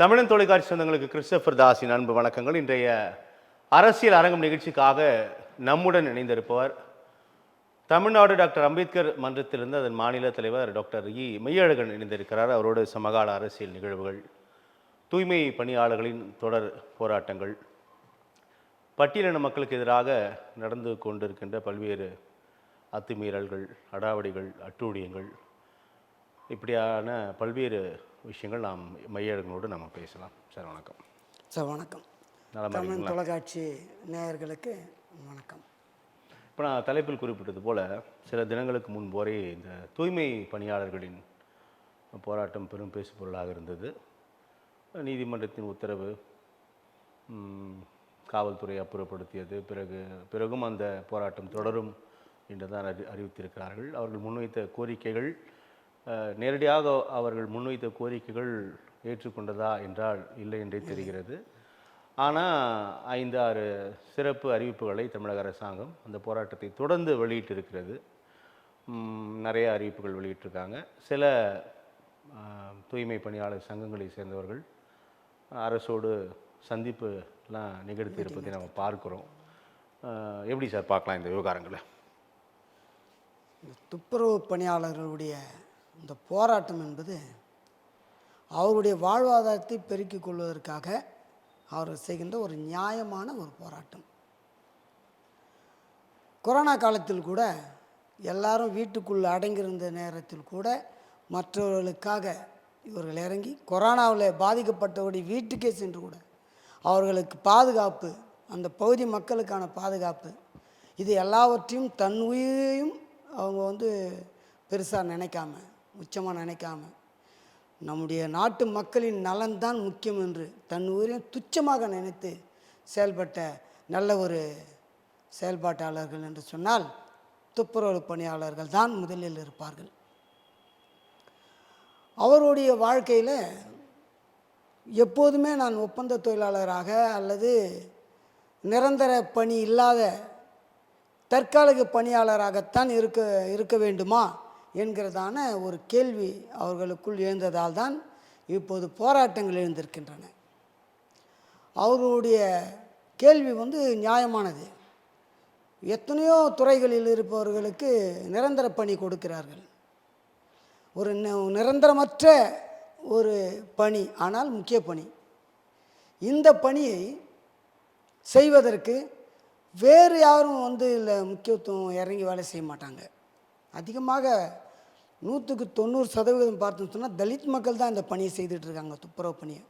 தமிழன் தொலைக்காட்சி சொந்தங்களுக்கு கிறிஸ்டோபர் தாஸின் அன்பு வணக்கங்கள். இன்றைய அரசியல் அரங்கம் நிகழ்ச்சிக்காக நம்முடன் இணைந்திருப்பவர் தமிழ்நாடு டாக்டர் அம்பேத்கர் மன்றத்திலிருந்து அதன் மாநில தலைவர் டாக்டர் மெய்யழகன் இணைந்திருக்கிறார். அவரோடு சமகால அரசியல் நிகழ்வுகள், தூய்மை பணியாளர்களின் தொடர் போராட்டங்கள், பட்டியலின மக்களுக்கு எதிராக நடந்து கொண்டிருக்கின்ற பல்வேறு அத்துமீறல்கள், அடாவடிகள், அட்டூழியங்கள், இப்படியான பல்வேறு விஷயங்கள் நாம் மையழகனோடு நம்ம பேசலாம். சார் வணக்கம். சார் வணக்கம். தமிழ் தொலைக்காட்சி நேயர்களுக்கு வணக்கம். இப்போ நான் தலைப்பில் குறிப்பிட்டது போல் சில தினங்களுக்கு முன்பு வரை இந்த தூய்மை பணியாளர்களின் போராட்டம் பெரும் பேசு பொருளாக இருந்தது. நீதிமன்றத்தின் உத்தரவு, காவல்துறை அப்புறப்படுத்தியது, பிறகும் அந்த போராட்டம் தொடரும் என்று தான் அறிவித்திருக்கிறார்கள். அவர்கள் முன்வைத்த கோரிக்கைகள், நேரடியாக அவர்கள் முன்வைத்த கோரிக்கைகள் ஏற்றுக்கொண்டதா என்றால் இல்லை என்றே தெரிகிறது. ஆனால் 5-6 சிறப்பு அறிவிப்புகளை தமிழக அரசாங்கம் அந்த போராட்டத்தை தொடர்ந்து வெளியிட்டிருக்கிறது. நிறைய அறிவிப்புகள் வெளியிட்டிருக்காங்க. சில தூய்மை பணியாளர் சங்கங்களை சேர்ந்தவர்கள் அரசோடு சந்திப்புலாம் நிகழ்த்தி இருப்பதை நம்ம பார்க்குறோம். எப்படி சார் பார்க்கலாம் இந்த விவகாரங்களை? துப்புரவு பணியாளர்களுடைய இந்த போராட்டம் என்பது அவருடைய வாழ்வாதாரத்தை பெருக்கிக் கொள்வதற்காக அவர்கள் செய்கின்ற ஒரு நியாயமான ஒரு போராட்டம். கொரோனா காலத்தில் கூட எல்லாரும் வீட்டுக்குள்ளே அடங்கியிருந்த நேரத்தில் கூட மற்றவர்களுக்காக இவர்கள் இறங்கி கொரோனாவில் பாதிக்கப்பட்டவருடைய வீட்டுக்கே சென்று கூட அவர்களுக்கு பாதுகாப்பு, அந்த பகுதி மக்களுக்கான பாதுகாப்பு, இது எல்லாவற்றையும் தன் உயிரையும் அவங்க பெருசாக நினைக்காம, உச்சமாக நினைக்காம, நம்முடைய நாட்டு மக்களின் நலன்தான் முக்கியம் என்று தன் உயிரையும் துச்சமாக நினைத்து செயல்பட்ட நல்ல ஒரு செயல்பாட்டாளர்கள் என்று சொன்னால் துப்புரவு பணியாளர்கள் தான் முதலில் இருப்பார்கள். அவருடைய வாழ்க்கையில் எப்போதுமே நான் ஒப்பந்த தொழிலாளராக அல்லது நிரந்தர பணி இல்லாத தற்காலிக பணியாளராகத்தான் இருக்க வேண்டுமா என்கிறதான ஒரு கேள்வி அவர்களுக்குள் எழுந்ததால் தான் இப்போது போராட்டங்கள் எழுந்திருக்கின்றன. அவருடைய கேள்வி நியாயமானது. எத்தனையோ துறைகளில் இருப்பவர்களுக்கு நிரந்தர பணி கொடுக்கிறார்கள். ஒரு நிரந்தரமற்ற ஒரு பணி, ஆனால் முக்கிய பணி. இந்த பணியை செய்வதற்கு வேறு யாரும் இல்லை முக்கியத்துவம் இறங்கி வேலை செய்ய மாட்டாங்க. அதிகமாக 100% பார்த்தோம்னு சொன்னால் தலித் மக்கள் தான் இந்த பணியை செய்துட்ருக்காங்க. துப்புரவு பணியை,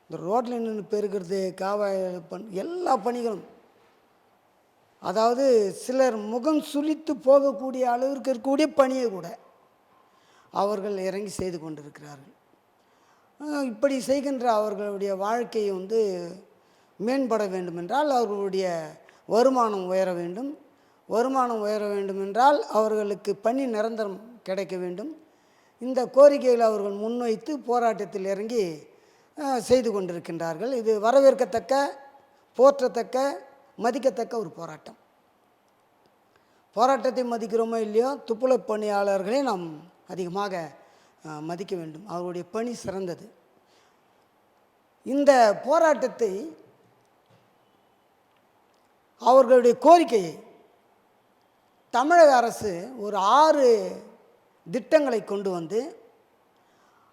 இந்த ரோட்டில் நின்று பெருக்கிறது, காவாய் எல்லா பணிகளும், அதாவது சிலர் முகம் சுளித்து போகக்கூடிய அளவிற்கு இருக்கக்கூடிய பணியை கூட அவர்கள் இறங்கி செய்து கொண்டிருக்கிறார்கள். இப்படி செய்கின்ற அவர்களுடைய வாழ்க்கையை மேம்பட வேண்டுமென்றால் அவர்களுடைய வருமானம் உயர வேண்டும். வருமானம் உயர வேண்டும் என்றால் அவர்களுக்கு பணி நிரந்தரம் கிடைக்க வேண்டும். இந்த கோரிக்கைகளை அவர்கள் முன்வைத்து போராட்டத்தில் இறங்கி செய்து கொண்டிருக்கின்றார்கள். இது வரவேற்கத்தக்க, போற்றத்தக்க, மதிக்கத்தக்க ஒரு போராட்டம். போராட்டத்தை மதிக்கிறோமோ இல்லையோ, துப்புரவு பணியாளர்களை நாம் அதிகமாக மதிக்க வேண்டும். அவருடைய பணி சிறந்தது. இந்த போராட்டத்தை, அவர்களுடைய கோரிக்கையை தமிழக அரசு ஒரு 6 திட்டங்களை கொண்டு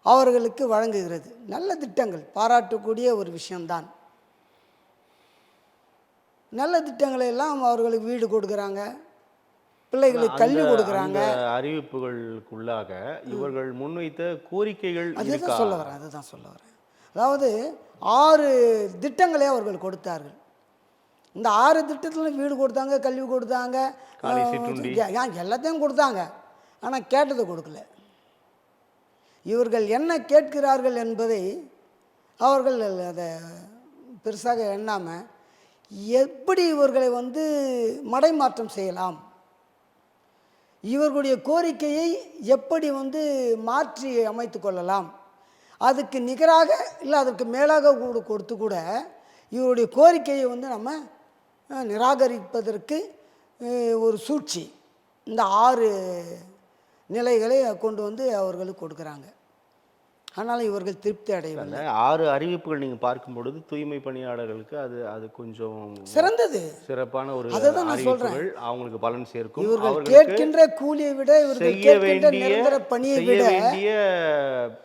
அவர்களுக்கு வழங்குகிறது. நல்ல திட்டங்கள், பாராட்டக்கூடிய ஒரு விஷயம்தான். நல்ல திட்டங்களை எல்லாம் அவர்களுக்கு வீடு கொடுக்குறாங்க, பிள்ளைகளுக்கு கல்வி கொடுக்குறாங்க. அறிவிப்புகளுக்குள்ளாக இவர்கள் முன்வைத்த கோரிக்கைகள் அதுதான் சொல்ல வரேன். அதாவது 6 திட்டங்களே அவர்கள் கொடுத்தார்கள். இந்த 6 திட்டத்தில் வீடு கொடுத்தாங்க, கல்வி கொடுத்தாங்க, எல்லாத்தையும் கொடுத்தாங்க. ஆனால் கேட்டதை கொடுக்கல. இவர்கள் என்ன கேட்கிறார்கள் என்பதை அவர்கள் அதை பெருசாக எண்ணாமல் எப்படி இவர்களை மடைமாற்றம் செய்யலாம், இவர்களுடைய கோரிக்கையை எப்படி மாற்றி அமைத்து கொள்ளலாம், அதுக்கு நிகராக இல்லை அதற்கு மேலாக கொடுத்து கூட இவருடைய கோரிக்கையை நம்ம நிராகரிப்பதற்கு ஒரு சூழ்ச்சி இந்த 6 நிலைகளை கொண்டு அவர்களுக்கு கொடுக்குறாங்க. ஆனாலும் இவர்கள் திருப்தி அடையவில்லை. அந்த 6 அறிவிப்புகள் நீங்கள் பார்க்கும் பொழுது தூய்மை பணியாளர்களுக்கு அது அது கொஞ்சம் சிறந்தது. சிறப்பான ஒரு அதைதான் நான் சொல்றேன். அறிவிப்புகள், அவங்களுக்கு பலன் சேர்க்கும். இவர்கள் அவர்களுக்கு கேட்கின்ற கூலியை விட இவர்கள் செய்ய கேட்கின்ற வேண்டிய நிரந்தர பணியை செய்ய விட வேண்டிய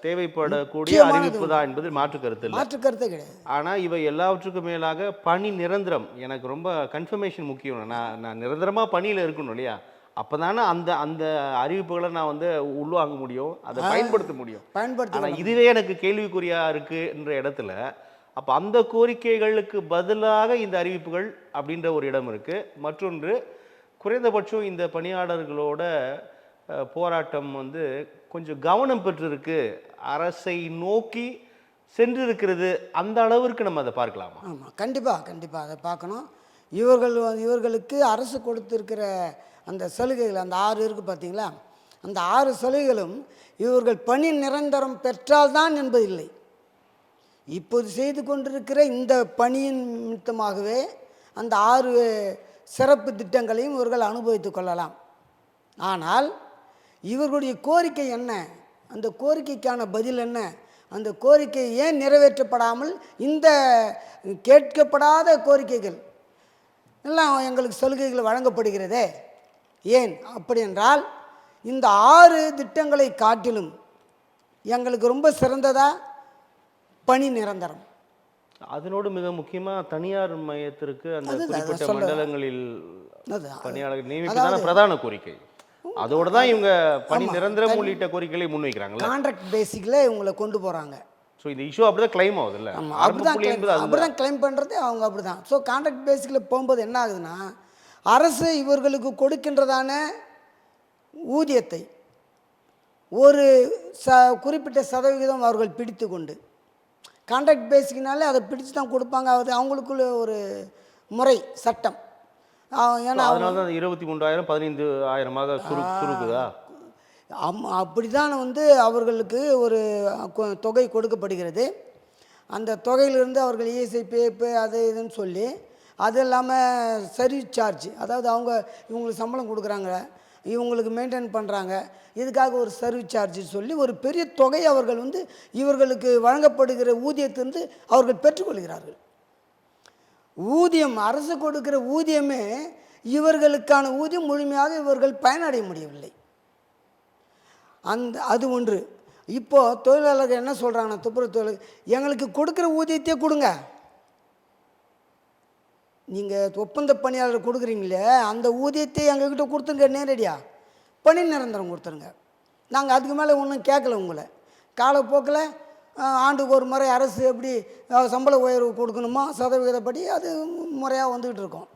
தேவைப்படக்கூடிய முக்கியமானது அறிவிப்பு தான் என்பதில் மாற்று கருத்து இல்லை. மாற்று கருத்தே கிடையாது. ஆனா இவை எல்லாவற்றுக்கும் மேலாக பணி நிரந்தரம். எனக்கு ரொம்ப கன்ஃபர்மேஷன் முக்கியம். நான் நிரந்தரமா பணியில இருக்கணும் இல்லையா? அப்பதானே அந்த அந்த அறிவிப்புகளை நான் வந்து உள்வாங்க முடியும், அதை பயன்படுத்த முடியும். ஆனா பயன்படுத்த இதுவே எனக்கு கேள்விக்குறியா இருக்குன்ற இடத்துல அப்ப அந்த கோரிக்கைகளுக்கு பதிலாக இந்த அறிவிப்புகள் அப்படின்ற ஒரு இடம் இருக்கு. மற்றொன்று, குறைந்தபட்சம் இந்த பணியாளர்களோட போராட்டம் வந்து கொஞ்சம் கவனம் பெற்றிருக்கு, அரசை நோக்கி சென்றிருக்கிறது, அந்த அளவிற்கு நம்ம அதை பார்க்கலாமா? ஆமாம், கண்டிப்பாக அதை பார்க்கணும். இவர்களுக்கு அரசு கொடுத்திருக்கிற அந்த சலுகைகள், அந்த 6 இருக்குது பார்த்தீங்களா, அந்த 6 சலுகைகளும் இவர்கள் பணி நிரந்தரம் பெற்றால்தான் என்பதில்லை. இப்போது செய்து கொண்டிருக்கிற இந்த பணியின் நிமித்தமாகவே அந்த 6 சிறப்பு திட்டங்களையும் இவர்கள் அனுபவித்துக் கொள்ளலாம். ஆனால் இவர்களுடைய கோரிக்கை என்ன, அந்த கோரிக்கைக்கான பதில் என்ன, அந்த கோரிக்கை ஏன் நிறைவேற்றப்படாமல் இந்த கேட்கப்படாத கோரிக்கைகள் எல்லாம் எங்களுக்கு சலுகைகள் வழங்கப்படுகிறதே ஏன் அப்படி என்றால், இந்த 6 திட்டங்களை காட்டிலும் எங்களுக்கு ரொம்ப சிறந்ததா பணி நிரந்தரம். அதனோடு மிக முக்கியமா தனியார் மையத்திற்கு அந்த அதுதான் குறிப்பிட்ட சொல்ல- மண்டலங்களில் அது பணியாளர்கள் நியமிப்பதான பிரதான கோரிக்கை. அதோட தான் இவங்க பணி நிரந்தரம் உள்ளிட்ட கோரிக்கைகளை முன்வைக்கிறாங்கல்ல. கான்ட்ராக்ட் பேசிக்கில் இவங்களை கொண்டு போகிறாங்க. ஸோ இந்த இஷ்யூ அப்படிதான் கிளைம் ஆகுது இல்லை? ஆமாம், அப்படிதான் கிளைம் பண்ணுறது அவங்க அப்படி தான். ஸோ கான்ட்ராக்ட் பேசிக்கில் போகும்போது என்ன ஆகுதுன்னா, அரசு இவர்களுக்கு கொடுக்கின்றதான ஊதியத்தை ஒரு குறிப்பிட்ட சதவிகிதம் அவர்கள் பிடித்து கொண்டு, கான்ட்ராக்ட் பேசிக்கினாலே அதை பிடிச்சு தான் கொடுப்பாங்க. அது அவங்களுக்குள்ள ஒரு முறை, சட்டம். ஏன்னா அதனால தான் 23,000 15,000 சுருக்குதா? அப்படி தான் வந்து அவர்களுக்கு ஒரு தொகை கொடுக்கப்படுகிறது. அந்த தொகையிலிருந்து அவர்கள் இஎஸ்ஐ, பேப்பு, அது இதுன்னு சொல்லி, அது இல்லாமல் சர்வீஸ் சார்ஜ், அதாவது இவங்களுக்கு சம்பளம் கொடுக்குறாங்க, இவங்களுக்கு மெயின்டைன் பண்ணுறாங்க, இதுக்காக ஒரு சர்வீஸ் சார்ஜ் சொல்லி ஒரு பெரிய தொகை அவர்கள் வந்து இவர்களுக்கு வழங்கப்படுகிற ஊதியத்திலிருந்து அவர்கள் பெற்றுக்கொள்கிறார்கள். ஊதியம், அரசு கொடுக்கிற ஊதியமே இவர்களுக்கான ஊதியம் முழுமையாக இவர்கள் பயனடைய முடியவில்லை. அது ஒன்று. இப்போது தொழிலாளர்கள் என்ன சொல்கிறாங்கன்னா, துப்புரவு தொழிலாளர், எங்களுக்கு கொடுக்குற ஊதியத்தையே கொடுங்க, நீங்கள் ஒப்பந்த பணியாளர் கொடுக்குறீங்களே அந்த ஊதியத்தை எங்ககிட்ட கொடுத்துருங்க, நேரடியாக பணி நிரந்தரம் கொடுத்துருங்க, நாங்கள் அதுக்கு மேலே ஒன்றும் கேட்கல உங்களை. காலப்போக்கில் ஆண்டுக்கு ஒரு முறை அரசு எப்படி சம்பள உயர்வு கொடுக்கணுமோ சதவிகிதப்படி அது முறையாக வந்துக்கிட்டு இருக்கோம்.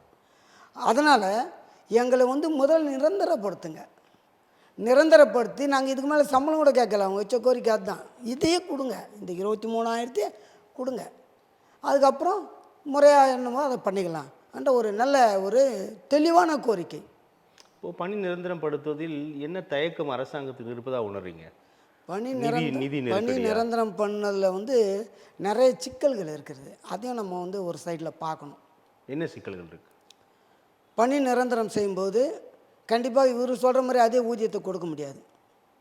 அதனால் எங்களை வந்து முதல் நிரந்தரப்படுத்துங்க, நிரந்தரப்படுத்தி நாங்கள் இதுக்கு மேலே சம்பளம் கூட கேட்கல, அவங்க வச்ச கோரிக்கை அதுதான், இதையே கொடுங்க, இந்த 23,000 கொடுங்க, அதுக்கப்புறம் முறையாக என்னமோ அதை பண்ணிக்கலாம் என்ற ஒரு நல்ல ஒரு தெளிவான கோரிக்கை. இப்போ பணி நிரந்தரப்படுத்துவதில் என்ன தயக்கம் அரசாங்கத்துக்கு இருப்பதாக உணர்றீங்க? பணி நிதி நிரந்தரம் பண்ணதில் வந்து நிறைய சிக்கல்கள் இருக்கிறது. அதையும் நம்ம வந்து ஒரு சைடில் பார்க்கணும். என்ன சிக்கல்கள் இருக்குது? பணி நிரந்தரம் செய்யும்போது கண்டிப்பாக இவர் சொல்கிற மாதிரி அதே ஊதியத்தை கொடுக்க முடியாது,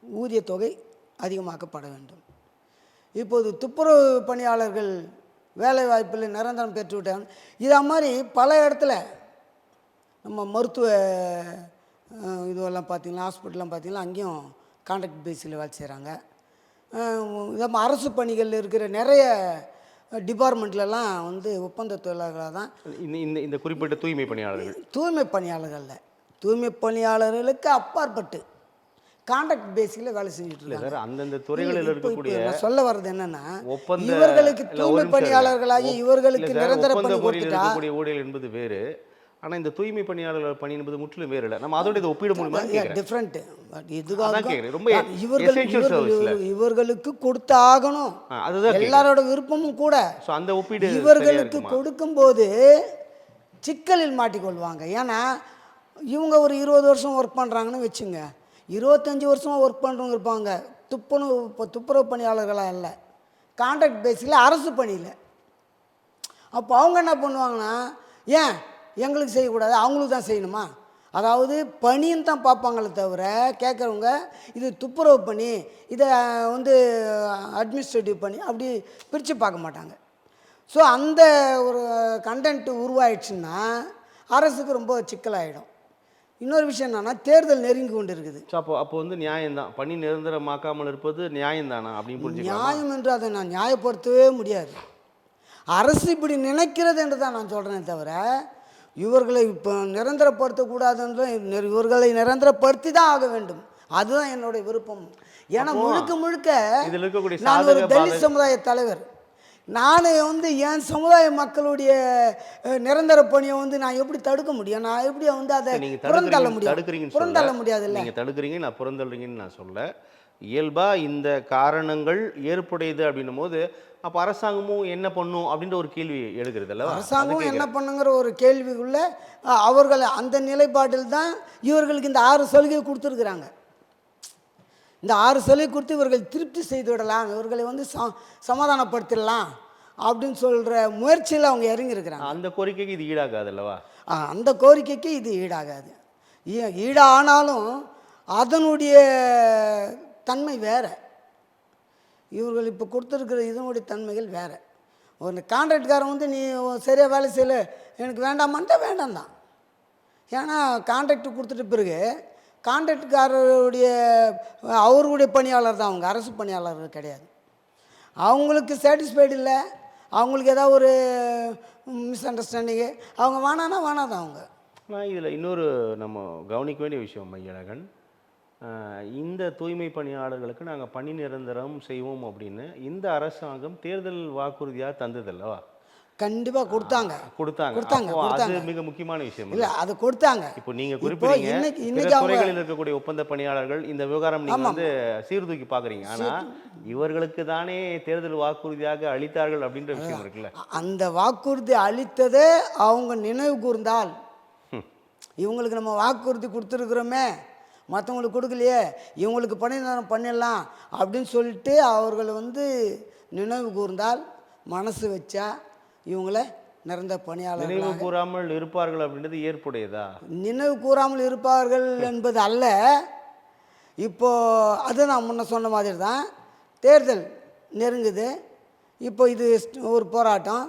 ஊதிய தொகை அதிகமாக்கப்பட வேண்டும். இப்போது துப்புரவு பணியாளர்கள் வேலை வாய்ப்பில் நிரந்தரம் பெற்றுவிட்டாங்க. இதை மாதிரி பல இடத்துல நம்ம மருத்துவ இதுவெல்லாம் பார்த்திங்கன்னா, ஹாஸ்பிட்டல்லாம் பார்த்திங்கன்னா அங்கேயும் கான்ட்ராக்ட் பேஸில் வேலை செய்கிறாங்க. இதை அரசு பணிகளில் இருக்கிற நிறைய டிபார்ட்மெண்ட்லலாம் வந்து ஒப்பந்த தொழிலாளர்களாக தான் இந்த குறிப்பிட்ட தூய்மை பணியாளர்களில் தூய்மை பணியாளர்களுக்கு அப்பாற்பட்டு கான்ட்ராக்ட் பேஸில் வேலை செஞ்சுட்டு இருக்காங்க. அந்தந்த துறைகளில் இருக்கக்கூடிய சொல்ல வர்றது என்னன்னா, இவர்களுக்கு தூய்மை பணியாளர்களாகி இவர்களுக்கு நிரந்தர பணி கொடுத்துட்டா ஊழியர் என்பது வேறு, ஆனால் இந்த தூய்மை பணியாளர்கள் பணி என்பது முற்றிலும் வேறு இல்லை. நம்ம அதோட இதை ஒப்பிட முடியுமா? டிஃப்ரெண்ட். பட் இதுக்காக ரொம்ப இவர்களுக்கு கொடுத்து ஆகணும், எல்லாரோட விருப்பமும் கூட. அந்த ஒப்பீடு இவர்களுக்கு கொடுக்கும்போது சிக்கலில் மாட்டிக்கொள்வாங்க. ஏன்னா இவங்க ஒரு 20 வருஷம் ஒர்க் பண்ணுறாங்கன்னு வச்சுங்க, 25 வருஷமாக ஒர்க் பண்ணுறவங்க இருப்பாங்க, துப்புரவு பணியாளர்களாக இல்லை, கான்ட்ராக்ட் பேஸில் அரசு பணியில். அப்போ அவங்க என்ன பண்ணுவாங்கன்னா, ஏன் எங்களுக்கு செய்யக்கூடாது, அவங்களுக்கு தான் செய்யணுமா, அதாவது பணின்னு தான் பார்ப்பாங்களே தவிர கேட்குறவங்க இது துப்புரவு பணி, இதை வந்து அட்மினிஸ்ட்ரேட்டிவ் பணி அப்படி பிரித்து பார்க்க மாட்டாங்க. ஸோ அந்த ஒரு கண்டென்ட் உருவாயிடுச்சுன்னா அரசுக்கு ரொம்ப சிக்கலாயிடும். இன்னொரு விஷயம் என்னென்னா, தேர்தல் நெருங்கி கொண்டு இருக்குது. ஸோ அப்போ வந்து நியாயம்தான், பணி நிரந்தரமாக்காமல் இருப்பது நியாயம்தானா அப்படின்னு புரிஞ்சுக்கலாம். நியாயம் என்று அதை நான் நியாயப்படுத்தவே முடியாது. அரசு இப்படி நினைக்கிறது என்று தான் நான் சொல்கிறேனே தவிர, இவர்களை இப்போ நிரந்தரப்படுத்தக்கூடாதுன்ற, இவர்களை நிரந்தரப்படுத்தி தான் ஆக வேண்டும், அதுதான் என்னுடைய விருப்பம். ஏன்னா முழுக்க முழுக்க இதில் இருக்கக்கூடிய நான் ஒரு தலித் சமுதாய தலைவர். நான் வந்து என் சமுதாய மக்களுடைய நிரந்தர பணியை வந்து நான் எப்படி தடுக்க முடியும்? நான் எப்படி வந்து அதை புறந்தள்ள முடியும்? புறந்தள்ள முடியாது. இல்லை, நீங்கள் தடுக்கிறீங்க, நான் புறந்தள்ளுறீங்கன்னு நான் சொல்ல. இயல்பாக இந்த காரணங்கள் ஏற்புடையது அப்படின்னும் போது அப்போ அரசாங்கமும் என்ன பண்ணும் அப்படின்ற ஒரு கேள்வி எழுகிறது அல்லவா? அரசாங்கம் என்ன பண்ணுங்கிற ஒரு கேள்விக்குள்ள அவர்கள் அந்த நிலைப்பாட்டில் தான் இவர்களுக்கு இந்த 6 சலுகை கொடுத்துருக்குறாங்க. இந்த 6 சலுகை கொடுத்து இவர்கள் திருப்தி செய்து விடலாம், இவர்களை வந்து சமாதானப்படுத்திடலாம் அப்படின்னு சொல்கிற முயற்சியில் அவங்க இறங்கியிருக்கிறாங்க. அந்த கோரிக்கைக்கு இது ஈடாகாது அல்லவா? அந்த கோரிக்கைக்கு இது ஈடாகாது. ஈடானாலும் அதனுடைய தன்மை வேறு. இவர்கள் இப்போ கொடுத்துருக்கிற இதனுடைய தன்மைகள் வேறு. ஒரு கான்ட்ராக்ட்காரன் வந்து நீ சரியாக வேலை செய்யலை, எனக்கு வேண்டாமான்ட்டா வேண்டாம் தான். ஏன்னா கான்ட்ராக்ட் கொடுத்துட்டு பிறகு கான்ட்ராக்ட்காரருடைய அவருடைய பணியாளர் தான் அவங்க, அரசு பணியாளர்கள் கிடையாது. அவங்களுக்கு சாட்டிஸ்ஃபைடு இல்லை, அவங்களுக்கு ஏதாவது ஒரு மிஸ் அண்டர்ஸ்டாண்டிங்கு, அவங்க வேணான்னா வேணாதான் அவங்க. ஆனால் இதில் இன்னொரு நம்ம கவனிக்க வேண்டிய விஷயம் மையழகன், இந்த தூய்மை பணியாளர்களுக்கு நாங்கள் பணி நிரந்தரம் செய்வோம் அப்படின்னு இந்த அரசாங்கம் தேர்தல் வாக்குறுதியாக தந்தது அல்லவா? கண்டிப்பாக கொடுத்தாங்க. அது மிக முக்கியமான விஷயம் இல்லை, அது கொடுத்தாங்க. இப்போ நீங்கள் குறிப்பிட்டீங்க இன்னைக்கு துறைகளில் இருக்கக்கூடிய ஒப்பந்த பணியாளர்கள் இந்த விவகாரம் நீங்கள் வந்து சீர்தூக்கி பார்க்குறீங்க. ஆனால் இவர்களுக்கு தானே தேர்தல் வாக்குறுதியாக அளித்தார்கள் அப்படின்ற விஷயம் இருக்குல்ல. அந்த வாக்குறுதி அளித்ததே அவங்க நினைவு கூர்ந்தால், இவங்களுக்கு நம்ம வாக்குறுதி கொடுத்துருக்குறோமே, மற்றவங்களுக்கு கொடுக்கலையே, இவங்களுக்கு பணி நிரந்தரம் பண்ணிடலாம் அப்படின்னு சொல்லிட்டு அவர்கள் வந்து நினைவு கூர்ந்தால், மனசு வச்சா இவங்கள நிரந்தர பணியாளர் நினைவு கூறாமல் இருப்பார்கள் அப்படின்றது ஏற்புடையதா? நினைவு கூறாமல் இருப்பார்கள் என்பது அல்ல. இப்போது அது நான் முன்ன சொன்ன மாதிரி தான், தேர்தல் நெருங்குது. இப்போ இது ஒரு போராட்டம்.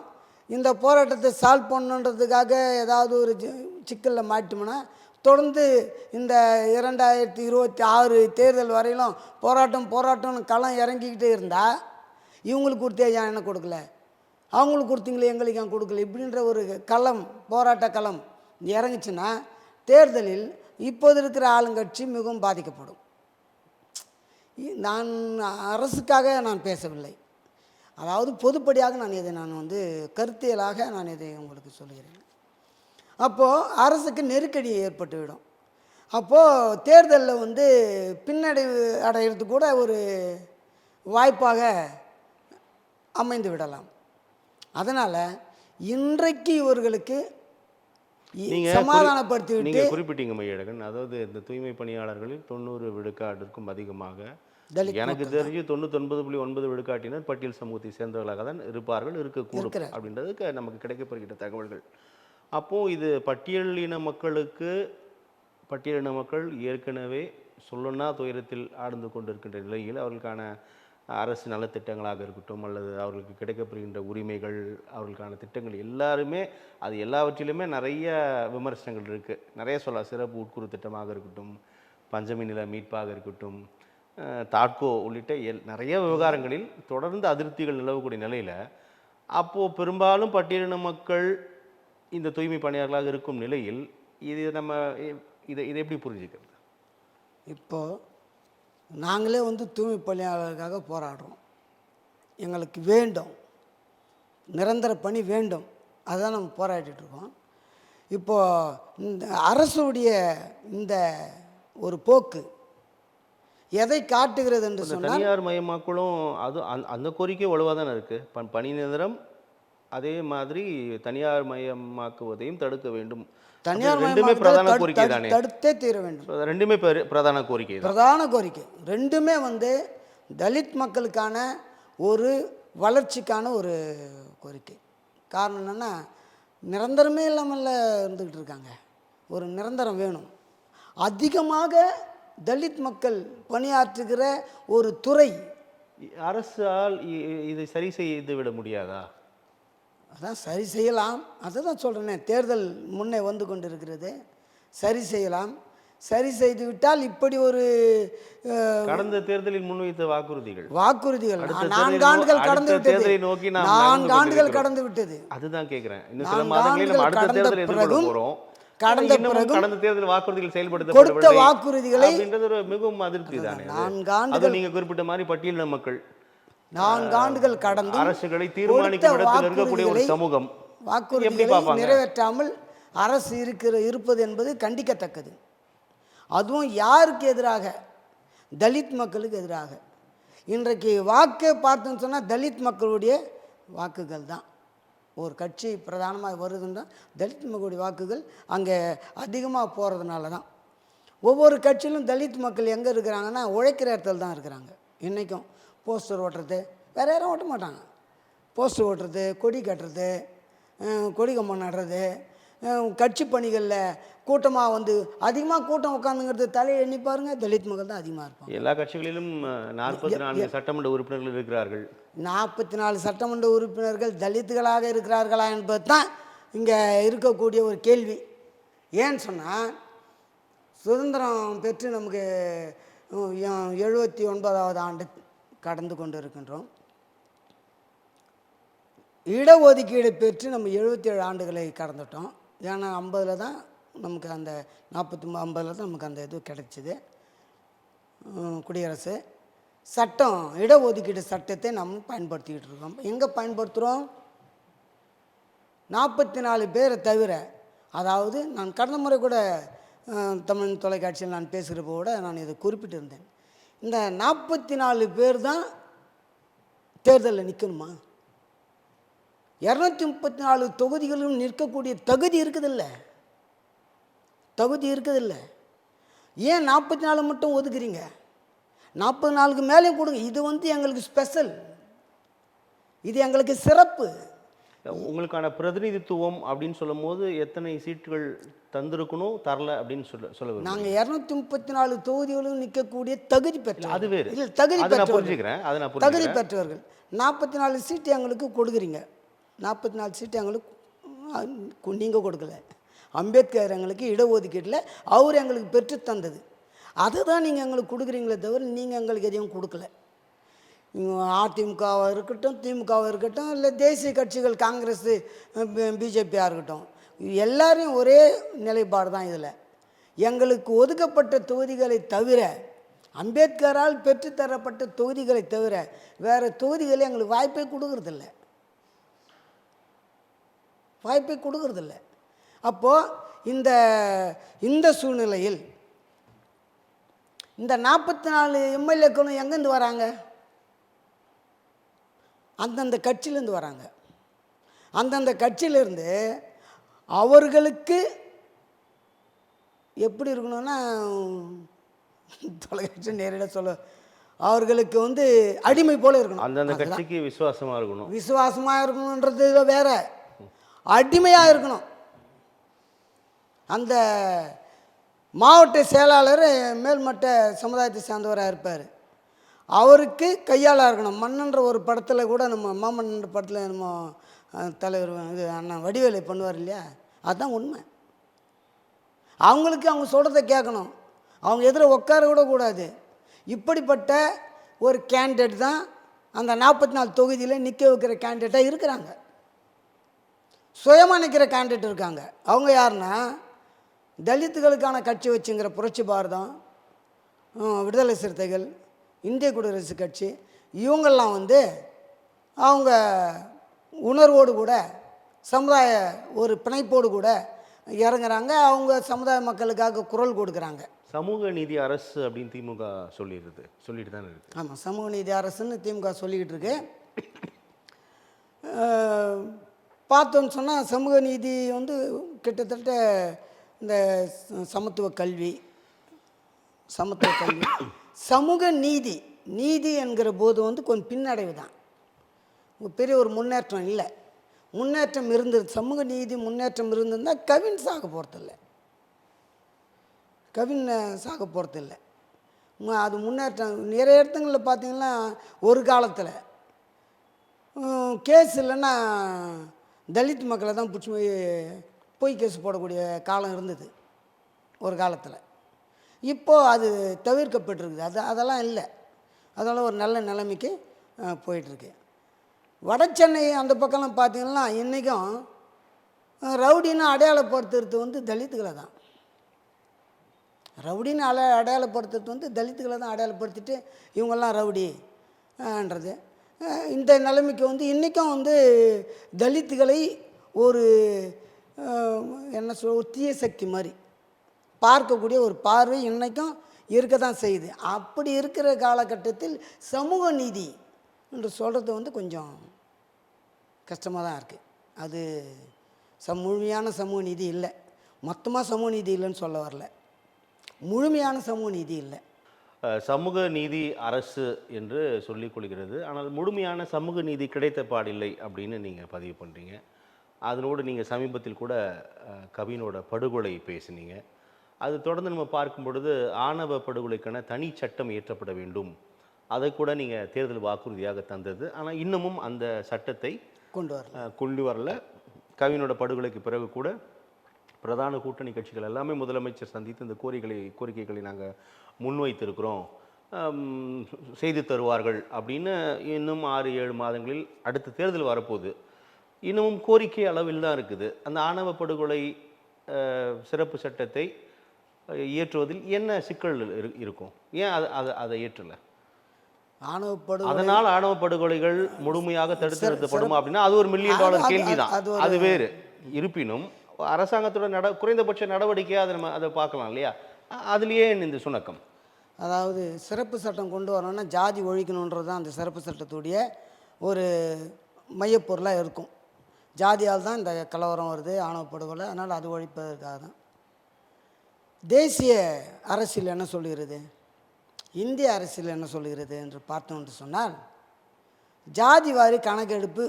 இந்த போராட்டத்தை சால்வ் பண்ணுன்றதுக்காக ஏதாவது ஒரு சிக்கலில் மாட்டோம்னா தொடர்ந்து இந்த 2026 தேர்தல் வரையிலும் போராட்டம்னு களம் இறங்கிக்கிட்டே இருந்தால், இவங்களுக்கு கொடுத்தே ஏன் என்ன கொடுக்கல, அவங்களுக்கு கொடுத்தீங்களே எங்களுக்கு ஏன் கொடுக்கல, இப்படின்ற ஒரு களம், போராட்ட களம் இறங்குச்சுன்னா தேர்தலில் இப்போது இருக்கிற ஆளுங்கட்சி மிகவும் பாதிக்கப்படும். நான் அரசுக்காக நான் பேசவில்லை, அதாவது பொதுப்படியாக நான் வந்து கருத்தியலாக நான் இதை உங்களுக்கு சொல்கிறேன். அப்போது அரசுக்கு நெருக்கடி ஏற்பட்டுவிடும். அப்போது தேர்தலில் வந்து பின்னடைவு அடையிறதுக்கு கூட ஒரு வாய்ப்பாக அமைந்து விடலாம். அதனால் இன்றைக்கு இவர்களுக்கு சமாதானப்படுத்தி விட்டு நீங்கள் குறிப்பிட்டீங்க மையழகன், அதாவது இந்த தூய்மை பணியாளர்களில் 90 விழுக்காட்டிற்கும் அதிகமாக, எனக்கு தெரிஞ்சு 99.9 விழுக்காட்டினர் பட்டியல் சமூகத்தை சேர்ந்தவர்களாக தான் இருப்பார்கள், இருக்கக்கூடும் அப்படின்றது நமக்கு கிடைக்கப்படுகின்ற தகவல்கள். அப்போது இது பட்டியலின மக்கள் ஏற்கனவே சொல்லனா துயரத்தில் ஆழ்ந்து கொண்டிருக்கின்ற நிலையில் அவர்களுக்கான அரசு நலத்திட்டங்களாக இருக்கட்டும் அல்லது அவர்களுக்கு கிடைக்கப்படுகின்ற உரிமைகள், அவர்களுக்கான திட்டங்கள் எல்லாருமே அது எல்லாவற்றிலுமே நிறைய விமர்சனங்கள் இருக்குது. நிறைய சொல்லலாம். சிறப்பு உட்குறு திட்டமாக இருக்கட்டும், பஞ்சமி நில மீட்பாக இருக்கட்டும், தாட்கோ உள்ளிட்ட நிறைய விவகாரங்களில் தொடர்ந்து அதிருப்திகள் நிலவக்கூடிய நிலையில் அப்போது பெரும்பாலும் பட்டியலின மக்கள் இந்த தூய்மை பணியாளர்களாக இருக்கும் நிலையில் இது நம்ம இதை எப்படி புரிஞ்சுக்கிறது? இப்போது நாங்களே வந்து தூய்மை பணியாளர்களுக்காக போராடுறோம், எங்களுக்கு வேண்டும், நிரந்தர பணி வேண்டும், அதுதான் நம்ம போராடிட்டுருக்கோம். இப்போது இந்த அரசுடைய இந்த ஒரு போக்கு எதை காட்டுகிறது என்று சொன்னால், தனியார் மயமாக்களும் அது அந்த கோரிக்கை வலுவாக தானே இருக்குது. பணி நிரந்தரம் அதே மாதிரி தனியார் மயமாக்குவதையும் தடுக்க வேண்டும். தனியார் ரெண்டுமே பிரதான கோரிக்கை தானே, தடுத்தே தீர வேண்டும். ரெண்டுமே பிரதான கோரிக்கை. ரெண்டுமே வந்து தலித் மக்களுக்கான ஒரு வளர்ச்சிக்கான ஒரு கோரிக்கை. காரணம் என்னென்னா, நிரந்தரமே இல்லாமல் இருந்துக்கிட்டு இருக்காங்க, ஒரு நிரந்தரம் வேணும். அதிகமாக தலித் மக்கள் பணியாற்றுகிற ஒரு துறை. அரசால் இதை சரி செய்து விட முடியாதா? அதான் சரி செய்யலாம். அதை தான் சொல்கிறேனே, தேர்தல் முன்னே வந்து கொண்டிருக்கிறது. சரி செய்யலாம். சரி செய்து விட்டால் இப்படி ஒரு கடந்த தேர்தலில் முன்வைத்த வாக்குறுதிகள் 4 ஆண்டுகள் கடந்து விட்டது. நோக்கி 4 ஆண்டுகள் கடந்து விட்டது. அதுதான் கேட்கிறேன். இன்னும் சில மாதங்களில் நம்ம அடுத்த தேர்தலை எதிர்கொள்ள போறோம். கடந்த தேர்தல் வாக்குறுதிகள் கொடுத்த வாக்குறுதிகளை ஒரு மிகவும் அதிருப்தி தானே. 4 ஆண்டுகள் நீங்க குறிப்பிட்ட மாதிரி பட்டியலின மக்கள் 4 ஆண்டுகள் கடந்து அரசுகளை தீர்மானிக்கும் இடத்தில் இருக்கக்கூடிய ஒரு சமூகம் வாக்குறுதிகளை நிறைவேற்றாமல் அரசு இருப்பது என்பது கண்டிக்கத்தக்கது. அதுவும் யாருக்கு எதிராக? தலித் மக்களுக்கு எதிராக. இன்றைக்கு வாக்கை பார்த்தோன்னு சொன்னால் தலித் மக்களுடைய வாக்குகள் தான். ஒரு கட்சி பிரதானமாக வருதுன்னா தலித் மக்களுடைய வாக்குகள் அங்கே அதிகமாக போகிறதுனால தான். ஒவ்வொரு கட்சியிலும் தலித் மக்கள் எங்கே இருக்கிறாங்கன்னா உழைக்கிற இடத்துல தான் இருக்கிறாங்க. இன்றைக்கும் போஸ்டர் ஓட்டுறது, வேறு யாரும் ஓட்ட மாட்டாங்க. போஸ்டர் ஓட்டுறது, கொடி கட்டுறது, கொடி கம்பம் நடுறது, கட்சி பணிகளில் கூட்டமாக வந்து அதிகமாக கூட்டம் உட்காந்துங்கிறது தலையை எண்ணி பாருங்க, தலித் மக்கள் தான் அதிகமாக இருப்பாங்க. எல்லா கட்சிகளிலும் 44 சட்டமன்ற உறுப்பினர்கள் இருக்கிறார்கள். 44 சட்டமன்ற உறுப்பினர்கள் தலித்துகளாக இருக்கிறார்களா என்பது தான் இங்கே இருக்கக்கூடிய ஒரு கேள்வி. ஏன்னு சொன்னால், சுதந்திரம் பெற்று நமக்கு 79வது ஆண்டு கடந்து கொண்டு இருக்கின்றோம். இடஒதுக்கீடு பெற்று நம்ம 77 ஆண்டுகளை கடந்துட்டோம். ஏன்னா 50 தான் நமக்கு அந்த 50 தான் நமக்கு அந்த இது கிடைச்சிது. குடியரசு சட்டம், இடஒதுக்கீடு சட்டத்தை நம்ம பயன்படுத்திக்கிட்டு இருக்கோம். எங்கே பயன்படுத்துகிறோம்? 44 பேரை தவிர. அதாவது நான் கடந்த முறை கூட தமிழ் தொலைக்காட்சியில் நான் பேசுகிறப்ப கூட நான் இதை குறிப்பிட்டிருந்தேன். இந்த 44 பேர் தான் தேர்தலில் நிற்கணுமா? 234 தொகுதிகளும் நிற்கக்கூடிய தகுதி இருக்குதில்ல. ஏன் 44 மட்டும் ஒதுக்குறீங்க? 44க்கு மேலேயும் கொடுங்க. இது எங்களுக்கு ஸ்பெஷல், இது எங்களுக்கு சிறப்பு. உங்களுக்கான பிரதிநிதித்துவம் அப்படின்னு சொல்லும் போது எத்தனை சீட்டுகள் தந்திருக்கணும், தரல அப்படின்னு சொல்ல நாங்கள் 234 தொகுதிகளும் நிற்கக்கூடிய தகுதி பெற்றோம். அது வேறு. இல்லை, தகுதி பெற்றவர்கள். தகுதி பெற்றவர்கள் 44 சீட்டு எங்களுக்கு கொடுக்குறீங்க. 44 சீட்டு எங்களுக்கு நீங்கள் கொடுக்கல. அம்பேத்கர் எங்களுக்கு இடஒதுக்கீட்டில் அவர் எங்களுக்கு பெற்று தந்தது. அதுதான் நீங்கள் எங்களுக்கு கொடுக்குறீங்களே தவிர நீங்கள் எங்களுக்கு எதையும் கொடுக்கல. அதிமுகவாக இருக்கட்டும், திமுகவாக இருக்கட்டும், இல்லை தேசிய கட்சிகள் காங்கிரஸ், பிஜேபியாக இருக்கட்டும், எல்லாரையும் ஒரே நிலைப்பாடு தான். இதில் எங்களுக்கு ஒதுக்கப்பட்ட தொகுதிகளை தவிர, அம்பேத்கரால் பெற்றுத்தரப்பட்ட தொகுதிகளை தவிர வேறு தொகுதிகளை எங்களுக்கு வாய்ப்பே கொடுக்கறதில்ல. அப்போது இந்த சூழ்நிலையில் இந்த 44 எம்எல்ஏக்களும் எங்கேருந்து வராங்க? அந்தந்த கட்சியிலேருந்து வராங்க. அந்தந்த கட்சியிலேருந்து அவர்களுக்கு எப்படி இருக்கணும்னா, தொலைக்காட்சி நேரடியாக அவர்களுக்கு அடிமை போல இருக்கணும். அந்தந்த கட்சிக்கு விசுவாசமாக இருக்கணுன்றது வேற, அடிமையாக இருக்கணும். அந்த மாவட்ட செயலாளர் மேல்மட்ட சமுதாயத்தை சேர்ந்தவராக இருப்பார். அவருக்கு கையாளாக இருக்கணும். மன்னன்ற ஒரு படத்தில் கூட, நம்ம மாமன்னன்ற படத்தில் நம்ம தலைவர் அண்ணன் வடிவேலை பண்ணுவார் இல்லையா, அதுதான் உண்மை. அவங்களுக்கு அவங்க சொல்கிறத கேட்கணும். அவங்க எதிர உட்கார கூட கூடாது. இப்படிப்பட்ட ஒரு கேண்டிடேட் தான் அந்த 44 தொகுதியில் நிற்க வைக்கிற கேண்டிடேட்டாக இருக்கிறாங்க. சுயமாக நிற்கிற கேண்டிடேட் இருக்காங்க. அவங்க யாருன்னா, தலித்துகளுக்கான கட்சி வச்சுங்கிற புரட்சி பாரதம், விடுதலை சிறுத்தைகள், இந்திய குடியரசு கட்சி, இவங்கெல்லாம் அவங்க உணர்வோடு கூட, சமுதாய ஒரு பிணைப்போடு கூட இறங்குறாங்க. அவங்க சமுதாய மக்களுக்காக குரல் கொடுக்குறாங்க. சமூக நீதி அரசு அப்படின்னு திமுக சொல்லிட்டு தானே இருக்கு. ஆமாம், சமூக நீதி அரசுன்னு திமுக சொல்லிக்கிட்டு இருக்கு. பார்த்தோன்னு சொன்னால் சமூக நீதி கிட்டத்தட்ட இந்த சமத்துவ கல்வி, சமூக நீதி என்கிற போது கொஞ்சம் பின்னடைவு தான். பெரிய ஒரு முன்னேற்றம் இல்லை. முன்னேற்றம் இருந்தது, சமூக நீதி முன்னேற்றம் இருந்திருந்தால் கவின்ஸ் ஆக போகிறதில்ல. கவின் சாக போகிறது இல்லை. அது முன்னேற்றம் நிறைய இடத்துங்களில் பார்த்தீங்கன்னா ஒரு காலத்தில் கேஸ் இல்லைன்னா தலித் மக்களை தான் பிடிச்சி போய் கேஸ் போடக்கூடிய காலம் இருந்தது ஒரு காலத்தில். இப்போது அது தவிர்க்கப்பட்டிருக்குது. அதெல்லாம் இல்லை. அதனால் ஒரு நல்ல நிலைமைக்கு போயிட்டுருக்கு. வட சென்னை அந்த பக்கம்லாம் பார்த்திங்கன்னா இன்றைக்கும் ரவுடின்னு அடையாளப்படுத்துறது வந்து தலித்துகளை தான். ரவுடின்னு அடையாளப்படுத்துறது வந்து தலித்துகளை தான் அடையாளப்படுத்திட்டு இவங்கெல்லாம் ரவுடின்றது. இந்த நிலைமைக்கு வந்து இன்றைக்கும் வந்து தலித்துகளை ஒரு என்ன ஒரு தீய சக்தி மாதிரி பார்க்கக்கூடிய ஒரு பார்வை இன்றைக்கும் இருக்க தான் செய்யுது. அப்படி இருக்கிற காலகட்டத்தில் சமூக நீதி என்று சொல்கிறது வந்து கொஞ்சம் கஷ்டமாக தான் இருக்குது. அது முழுமையான சமூக நீதி இல்லை. மொத்தமாக சமூக நீதி இல்லைன்னு சொல்ல வரல, முழுமையான சமூக நீதி இல்லை. சமூக நீதி அரசு என்று சொல்லிக் கொள்கிறது. ஆனால் முழுமையான சமூக நீதி கிடைத்த பாடில்லை அப்படின்னு நீங்கள் பதிவு பண்ணுறீங்க. அதனோடு நீங்கள் சமீபத்தில் கூட கவினோட படுகொலை பேசினீங்க. அது தொடர்ந்து நம்ம பார்க்கும் பொழுது ஆணவ படுகொலைக்கான தனி சட்டம் இயற்றப்பட வேண்டும், அதை கூட நீங்கள் தேர்தல் வாக்குறுதியாக தந்தது. ஆனால் இன்னமும் அந்த சட்டத்தை கொண்டு வரல. கவினோட படுகொலைக்கு பிறகு கூட பிரதான கூட்டணி கட்சிகள் எல்லாமே முதலமைச்சர் சந்தித்து இந்த கோரிக்கைகளை நாங்கள் முன்வைத்திருக்கிறோம், செய்து தருவார்கள் அப்படின்னு. இன்னும் 6-7 மாதங்களில் அடுத்த தேர்தல் வரப்போகுது. இன்னமும் கோரிக்கை அளவில் தான் இருக்குது. அந்த ஆணவ படுகொலை சிறப்பு சட்டத்தை இயற்றுவதில் என்ன சிக்கல் இருக்கும்? ஏன் அதை இயற்றலை? அதனால் ஆணவ படுகொலைகள் முழுமையாக தடுத்து நிறுத்தப்படுமா அப்படின்னா அது ஒரு $1 மில்லியன் கேள்வி தான். அது வேறு. இருப்பினும் அரசாங்கத்தோட குறைந்தபட்ச நடவடிக்கையாக அதை பார்க்கலாம் இல்லையா? அதுலேயே இந்த சுணக்கம். அதாவது சிறப்பு சட்டம் கொண்டு வரணும்னா ஜாதி ஒழிக்கணுன்றது தான் அந்த சிறப்பு சட்டத்துடைய ஒரு மையப்பொருளாக இருக்கும். ஜாதியால் தான் இந்த கலவரம் வருது, ஆணவ படுகொலை. அதனால் அது ஒழிப்பதற்காக தான். தேசிய அரசியல் என்ன சொல்லுகிறது, இந்திய அரசியல் என்ன சொல்லுகிறது என்று பார்த்தோம் என்று சொன்னால், ஜாதி வாரி கணக்கெடுப்பு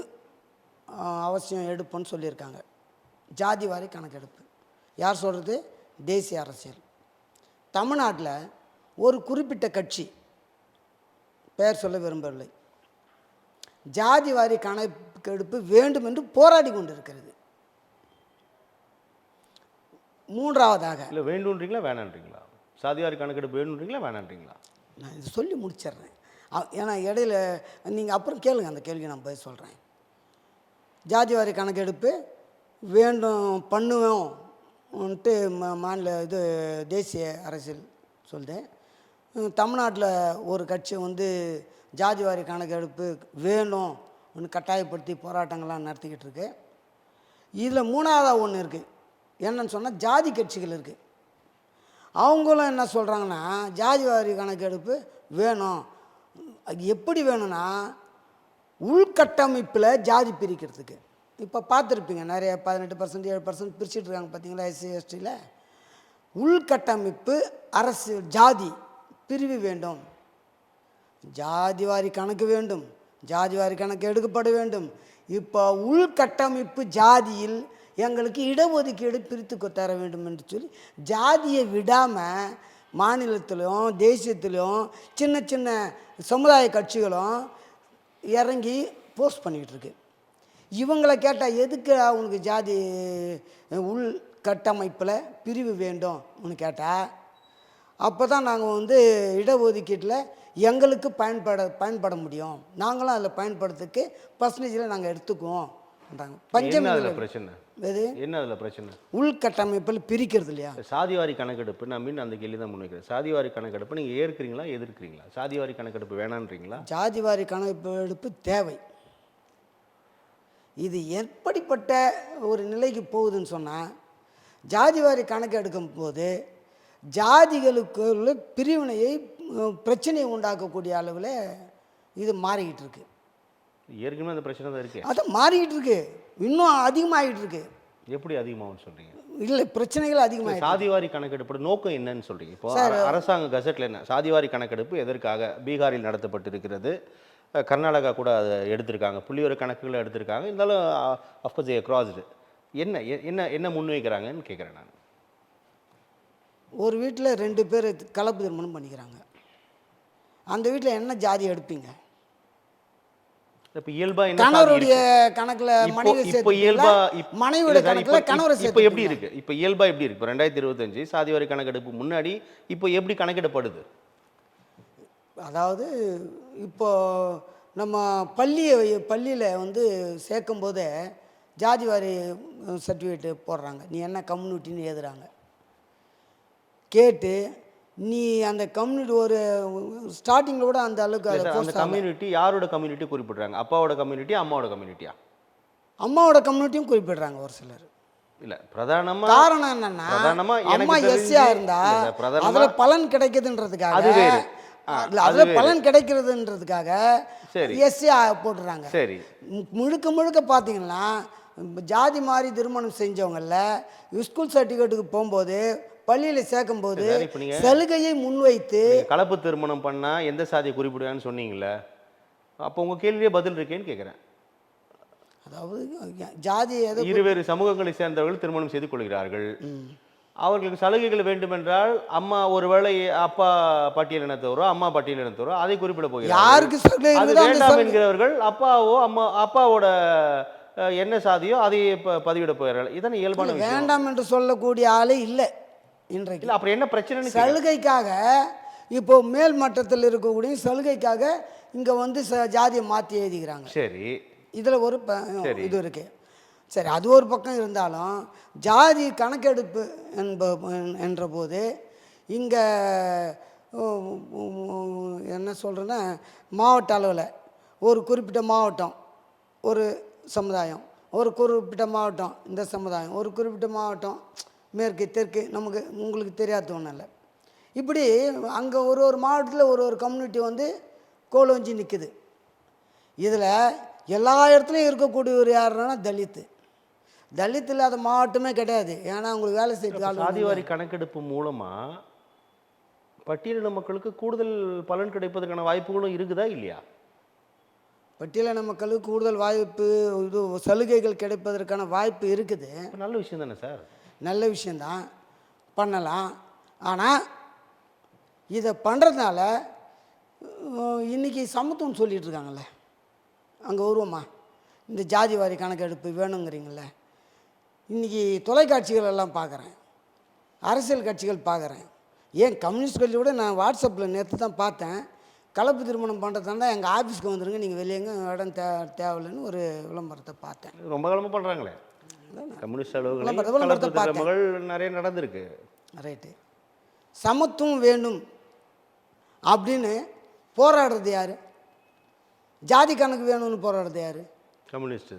அவசியம் எடுப்புன்னு சொல்லியிருக்காங்க. ஜாதி வாரி கணக்கெடுப்பு யார் சொல்கிறது? தேசிய அரசியல். தமிழ்நாட்டில் ஒரு குறிப்பிட்ட கட்சி, பெயர் சொல்ல விரும்பவில்லை, ஜாதி வாரி கணக்கெடுப்பு வேண்டும் என்று போராடி கொண்டிருக்கிறது. மூன்றாவதாக இல்லை வேண்டும்ன்றீங்களா வேணான்றீங்களா? சாதிவாரி கணக்கெடுப்பு வேணுன்றீங்களா வேணான்றீங்களா? நான் இது சொல்லி முடிச்சிடுறேன். ஏன்னா இடையில நீங்கள் அப்புறம் கேளுங்க, அந்த கேள்வி நான் போய் சொல்கிறேன். ஜாதிவாரி கணக்கெடுப்பு வேண்டும் பண்ணுவோம்ன்ட்டு மாநில தேசிய அரசியல் சொல்லுது. தமிழ்நாட்டில் ஒரு கட்சி வந்து ஜாதிவாரி கணக்கெடுப்பு வேணும் ஒன்று கட்டாயப்படுத்தி போராட்டங்கள்லாம் நடத்திக்கிட்டு இருக்கு. இதில் மூணாவதாக ஒன்று இருக்குது. என்னன்னு சொன்னால் ஜாதி கட்சிகள் இருக்குது. அவங்களும் என்ன சொல்கிறாங்கன்னா ஜாதிவாரி கணக்கெடுப்பு வேணும். அது எப்படி வேணும்னா உள்கட்டமைப்பில் ஜாதி பிரிக்கிறதுக்கு. இப்போ பார்த்துருப்பீங்க நிறைய 18% 7% பிரிச்சுட்டு இருக்காங்க பார்த்தீங்களா SC STயில். உள்கட்டமைப்பு அரசு ஜாதி பிரிவு வேண்டும், ஜாதிவாரி கணக்கு வேண்டும், ஜாதிவாரி கணக்கு எடுக்கப்பட வேண்டும். இப்போ உள்கட்டமைப்பு ஜாதியில் எங்களுக்கு இடஒதுக்கீடு பிரித்து தர வேண்டும் என்று சொல்லி ஜாதியை விடாமல் மாநிலத்திலும் தேசியத்திலும் சின்ன சின்ன சமுதாய கட்சிகளும் இறங்கி போஸ்ட் பண்ணிகிட்ருக்கு. இவங்களை கேட்டால் எதுக்கு அவனுக்கு ஜாதி உள்கட்டமைப்பில் பிரிவு வேண்டும் ஒன்று கேட்டால், அப்போ தான் நாங்கள் வந்து இடஒதுக்கீட்டில் எங்களுக்கு பயன்பட முடியும், நாங்களும் அதில் பயன்படுறதுக்கு பர்சன்டேஜில் நாங்கள் எடுத்துக்குவோம். பிரச்சனை என்ன? அதில் பிரச்சனை உள்கட்டமைப்பில் பிரிக்கிறது இல்லையா? சாதிவாரி கணக்கெடுப்பு நான் மீன் அந்த கேள்வி தான் முன்வைக்கிறேன். சாதிவாரி கணக்கெடுப்பு நீங்கள் ஏற்கிறீங்களா எதிர்க்கிறீங்களா? சாதிவாரி கணக்கெடுப்பு வேணான்றீங்களா? ஜாதிவாரி கணக்கெடுப்பு தேவை. இது எப்படிப்பட்ட ஒரு நிலைக்கு போகுதுன்னு சொன்னால், ஜாதிவாரி கணக்கு எடுக்கும் போது ஜாதிகளுக்குள்ள பிரிவினையை பிரச்சனையை உண்டாக்கக்கூடிய அளவில் இது மாறிக்கிட்டு இருக்கு. ஏற்கனவே அந்த பிரச்சனை தான் இருக்குது. அதான் மாறிக்கிட்டு இருக்கு, இன்னும் அதிகமாகிட்டு இருக்கு. எப்படி அதிகமாகும்னு சொல்கிறீங்க? இல்லை, பிரச்சனைகள் அதிகமாக. சாதிவாரி கணக்கெடுப்பு நோக்கம் என்னன்னு சொல்கிறீங்க? இப்போ அரசாங்க கசட்டில் என்ன சாதிவாரி கணக்கெடுப்பு எதற்காக பீகாரில் நடத்தப்பட்டிருக்கிறது, கர்நாடகா கூட அதை எடுத்திருக்காங்க, புள்ளிவர கணக்குகளை எடுத்திருக்காங்க. இருந்தாலும் அஃப்கோர்ஸ் கிராஸ்டு என்ன என்ன என்ன முன்வைக்கிறாங்கன்னு கேட்குறேன் நான். ஒரு வீட்டில் 2 பேர் கலப்பு திருமணம் பண்ணிக்கிறாங்க. அந்த வீட்டில் என்ன ஜாதி எடுப்பீங்க? இப்ப இயல்பா என்ன சாதி கணவருடைய இருக்கு? கணக்கில் இப்போ மனைவி இப்போ இயல்பா சேர்த்துப்பீங்களா? மனைவியோட கணக்கில் கணவரை இப்போ எப்படி சேர்த்துப்பீங்களா? இருக்கு? இப்போ இயல்பா எப்படி இருக்கு? இப்போ 2025 சாதிவாரி கணக்கெடுப்பு முன்னாடி இப்போ எப்படி கணக்கிடப்படுது? அதாவது இப்போ நம்ம பள்ளியில் வந்து சேர்க்கும்போதே ஜாதிவாரி சர்டிஃபிகேட்டு போடுறாங்க. நீ என்ன கம்யூனிட்டின்னு எழுதுறாங்க. கேட்டு நீ அந்த கம்யூனிட்டி ஒரு ஸ்டார்டிங்கில் கூட அந்த அளவுக்கு இல்ல அதை சார், அந்த போஸ்ட் ஆகல. கம்யூனிட்டி யாரோட கம்யூனிட்டி குறிப்பிடுறாங்க? அப்பாவோட கம்யூனிட்டி, அம்மாவோட கம்யூனிட்டியா? அம்மாவோட கம்யூனிட்டியும் குறிப்பிடுறாங்க ஒரு சிலர். இல்ல பிரதானமா காரணம் என்னன்னா, பிரதானமா எனக்கு அம்மா தெரிஞ்சு எஸ்சியா இருந்தா இல்ல சார், பிரதானமா அதுல பலன் கிடைக்குதுன்றதுக்காக, அது வேறு. இல்ல, அது அதுல வேறு. பலன் கிடைக்கிறதுன்றதுக்காக சரி. எஸ்சியா போட்டுறாங்க. சரி. முழுக்க முழுக்க பார்த்தீங்கன்னா ஜாதி மாறி திருமணம் செஞ்சவங்களில் ஸ்கூல் சர்டிஃபிகேட்டுக்கு போகும்போது பள்ளியில் சேர்க்கும்போது சார், இப்ப நீங்க சலுகையை முன்வைத்து நீங்க கலப்பு திருமணம் பண்ணா எந்த சாதியை குறிப்பிடுவான்னு சொன்னீங்கல்ல, அப்போ உங்க கேள்வியே பதில் இருக்கேன்னு கேட்குறேன். அதாவது ஜாதி எதை இருவேறு சமூகங்களை சேர்ந்தவர்கள் திருமணம் செய்து கொள்கிறார்கள். அவர்களுக்கு சலுகைகள் வேண்டுமென்றால் அம்மா ஒருவேளை அப்பா பட்டியல் இனத்தவரோ அம்மா பட்டியல் இனத்தவரோ அதை குறிப்பிட போகிறார்கள். யாருக்கு சலுகை அது இருக்குதோ அந்த வேண்டாம் சலுகை. என்கிறவர்கள் அப்பாவோ அப்பாவோட என்ன சாதியோ அதை பதிவிட போகிறார்கள். இதான இயல்பான விஷயம். வேண்டாம் என்று சொல்லக்கூடிய ஆளே இல்லை இன்றைக்கு. இல்ல அப்புறம் என்ன பிரச்சனைன்னு கேக்குறேன். சலுகைக்காக இப்போ மேல் மட்டத்தில் இருக்கக்கூடிய சலுகைக்காக இங்கே வந்து ஜாதியை மாற்றி எழுதிக்கிறாங்க. சரி. இதில் ஒரு சரி. இது இருக்கு. சரி, அது ஒரு பக்கம் இருந்தாலும் ஜாதி கணக்கெடுப்பு என்ற போது இங்கே என்ன சொல்கிறேன்னா, மாவட்ட அளவில் ஒரு குறிப்பிட்ட மாவட்டம் ஒரு சமுதாயம், ஒரு குறிப்பிட்ட மாவட்டம் இந்த சமுதாயம், ஒரு குறிப்பிட்ட மாவட்டம் மேற்கு தெற்கு, நமக்கு உங்களுக்கு தெரியாத ஒன்றும் இல்லை. இப்படி அங்கே ஒரு ஒரு மாவட்டத்தில் ஒரு ஒரு கம்யூனிட்டி வந்து கோலோஞ்சி நிற்குது. இதில் எல்லா இடத்துலையும் இருக்கக்கூடிய ஒரு யாருன்னா தலித்து. தலித் இல்லாத மாவட்டமே கிடையாது. ஏன்னா அவங்களுக்கு வேலை செய்யறதுக்கு சாதிவாரி கணக்கெடுப்பு மூலமா பட்டியலின மக்களுக்கு கூடுதல் பலன் கிடைப்பதற்கான வாய்ப்புகளும் இருக்குதா இல்லையா? பட்டியலின மக்களுக்கு கூடுதல் வாய்ப்பு, இது சலுகைகள் கிடைப்பதற்கான வாய்ப்பு இருக்குது. நல்ல விஷயம் தானே சார்? நல்ல விஷயந்தான், பண்ணலாம். ஆனால் இதை பண்ணுறதுனால இன்றைக்கி சமத்துவம் சொல்லிகிட்டு இருக்காங்கல்ல, அங்கே வருவோமா, இந்த ஜாதி வாரி கணக்கெடுப்பு வேணுங்கிறீங்கள. இன்றைக்கி தொலைக்காட்சிகள் எல்லாம் பார்க்குறேன், அரசியல் கட்சிகள் பார்க்குறேன், ஏன் கம்யூனிஸ்ட் கட்சி கூட நான் வாட்ஸ்அப்பில் நேற்று தான் பார்த்தேன். கலப்பு திருமணம் பண்ணுறதா எங்கள் ஆஃபீஸ்க்கு வந்துடுங்க, நீங்கள் வெளியேங்க இடம் தேவையில்லைன்னு ஒரு விளம்பரத்தை பார்த்தேன். ரொம்ப காலமாக பண்ணுறாங்களே கம்யூனிஸ்ட் விளம்பரத்தை அலுவலகங்கள் பார்த்தேன். நிறைய நடந்திருக்கு. ரைட்டு. சமத்துவம் வேண்டும் அப்படின்னு போராடுறது யார்? ஜாதி கணக்கு வேணும்னு போராடுறது யார்? கம்யூனிஸ்ட்.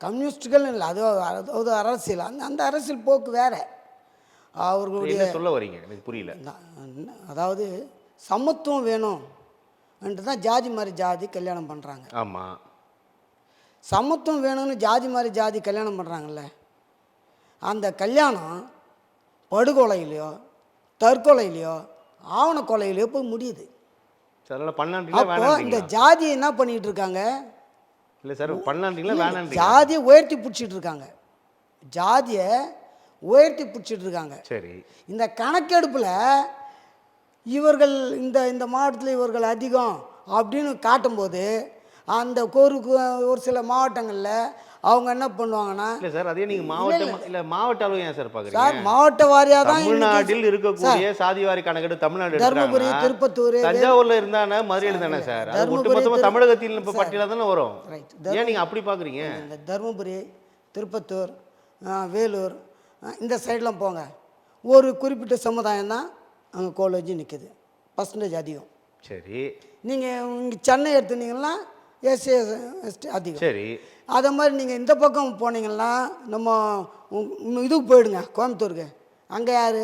கம்யூனிஸ்டுகள் இல்லை, அது அரசியல். அந்த அரசியல் போக்கு வேறு. அவர்களுடைய என்ன சொல்ல வரீங்க எனக்கு புரியல. அதாவது சமத்துவம் வேணும் என்று தான் ஜாதி மாதிரி ஜாதி கல்யாணம் பண்ணுறாங்க. ஆமாம். சமத்துவம் வேணும்னு ஜாதி மாதிரி ஜாதி கல்யாணம் பண்ணுறாங்கல்ல, அந்த கல்யாணம் படுகொலையிலையோ தற்கொலையிலையோ ஆவண கொலையிலையோ போய் முடியுது. அப்போ இந்த ஜாதியை என்ன பண்ணிட்டு இருக்காங்க? இல்லை சார், பண்ணலான்றீங்களா வேணான்றீங்களா? ஜாதியை உயர்த்தி பிடிச்சிட்டு இருக்காங்க. ஜாதியை உயர்த்தி பிடிச்சிட்டு இருக்காங்க. சரி. இந்த கணக்கெடுப்பில் இவர்கள் இந்த மாவட்டத்தில் இவர்கள் அதிகம் அப்படின்னு காட்டும்போது அந்த ஒரு சில மாவட்டங்களில் அவங்க என்ன பண்ணுவாங்கன்னா, இல்லை சார், அதே நீங்கள் மாவட்ட அளவு ஏன் சார் பார்க்குறீங்க? சார் மாவட்ட வாரியாக தான் தமிழ்நாட்டில் இருக்கக்கூடிய சாதிவாரி கணக்கெடு தமிழ்நாடு தருமபுரி, திருப்பத்தூர், தஞ்சாவூர்ல இருந்தானே மதுரையில் தானே சார்? அது ஒட்டுமொத்தமாக தமிழகத்தில் இப்போ பட்டியலாக தானே வரும். ரைட். ஏன் நீங்கள் அப்படி பார்க்குறீங்க? இந்த தருமபுரி, திருப்பத்தூர், வேலூர் இந்த சைடெலாம் போங்க, ஒரு குறிப்பிட்ட சமுதாயம் தான் அங்கே கோலேஜ் நிற்குது, பர்சன்டேஜ் அதிகம். சரி. நீங்கள் இங்கே சென்னை எடுத்துனீங்கன்னா எஸ்சி எஸ்டி அதிகம். சரி. அதை மாதிரி நீங்கள் இந்த பக்கம் போனீங்கன்னா நம்ம இதுக்கு போயிடுங்க, கோயம்புத்தூருக்கு. அங்கே யார்?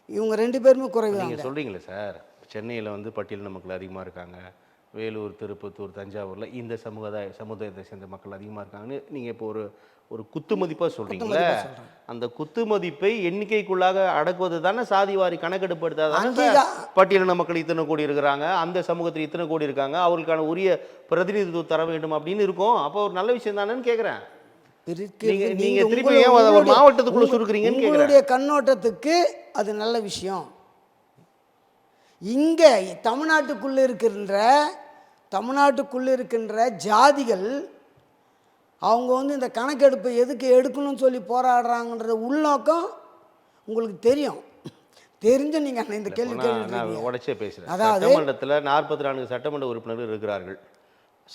இவங்க 2 பேருமே குறைவு. நீங்கள் சொல்கிறீங்களே சார், சென்னையில் வந்து பட்டியலின மக்கள் அதிகமாக இருக்காங்க, வேலூர், திருப்பத்தூர், தஞ்சாவூரில் இந்த சமுதாயத்தை சேர்ந்த மக்கள் அதிகமாக இருக்காங்கன்னு நீங்கள் இப்போ ஒரு குத்து மதிப்பாக சொல்கிறீங்களே, அந்த குத்து மதிப்பை எண்ணிக்கைக்குள்ளாக அடக்குவது தானே சாதிவாரி கணக்கெடுப்பு எடுத்தால் பட்டியலின மக்கள் இத்தனை கோடி இருக்கிறாங்க, அந்த சமூகத்தில் இத்தனை கோடி இருக்காங்க, அவர்களுக்கான உரிய பிரதிநிதித்துவம் தர வேண்டும் அப்படின்னு இருக்கும். அப்போ ஒரு நல்ல விஷயம் தானேன்னு கேட்குறேன். நீங்க நீங்க திருப்பி ஏன் அதை ஒரு மாவட்டத்துக்குள்ள சுருக்குறீங்கன்னு கேக்குறேன். உங்களுடைய கண்ணோட்டத்துக்கு அது நல்ல விஷயம். இங்கே தமிழ்நாட்டுக்குள்ளே இருக்கின்ற ஜாதிகள் அவங்க வந்து இந்த கணக்கெடுப்பை எதுக்கு எடுக்கணும்னு சொல்லி போராடுறாங்கன்ற உள்நோக்கம் உங்களுக்கு தெரியும். தெரிஞ்சு நீங்கள் இந்த கேள்வி நான் உடச்சே பேசுகிறேன். அதாவது சட்டமன்றத்தில் 44 சட்டமன்ற உறுப்பினர்கள் இருக்கிறார்கள்.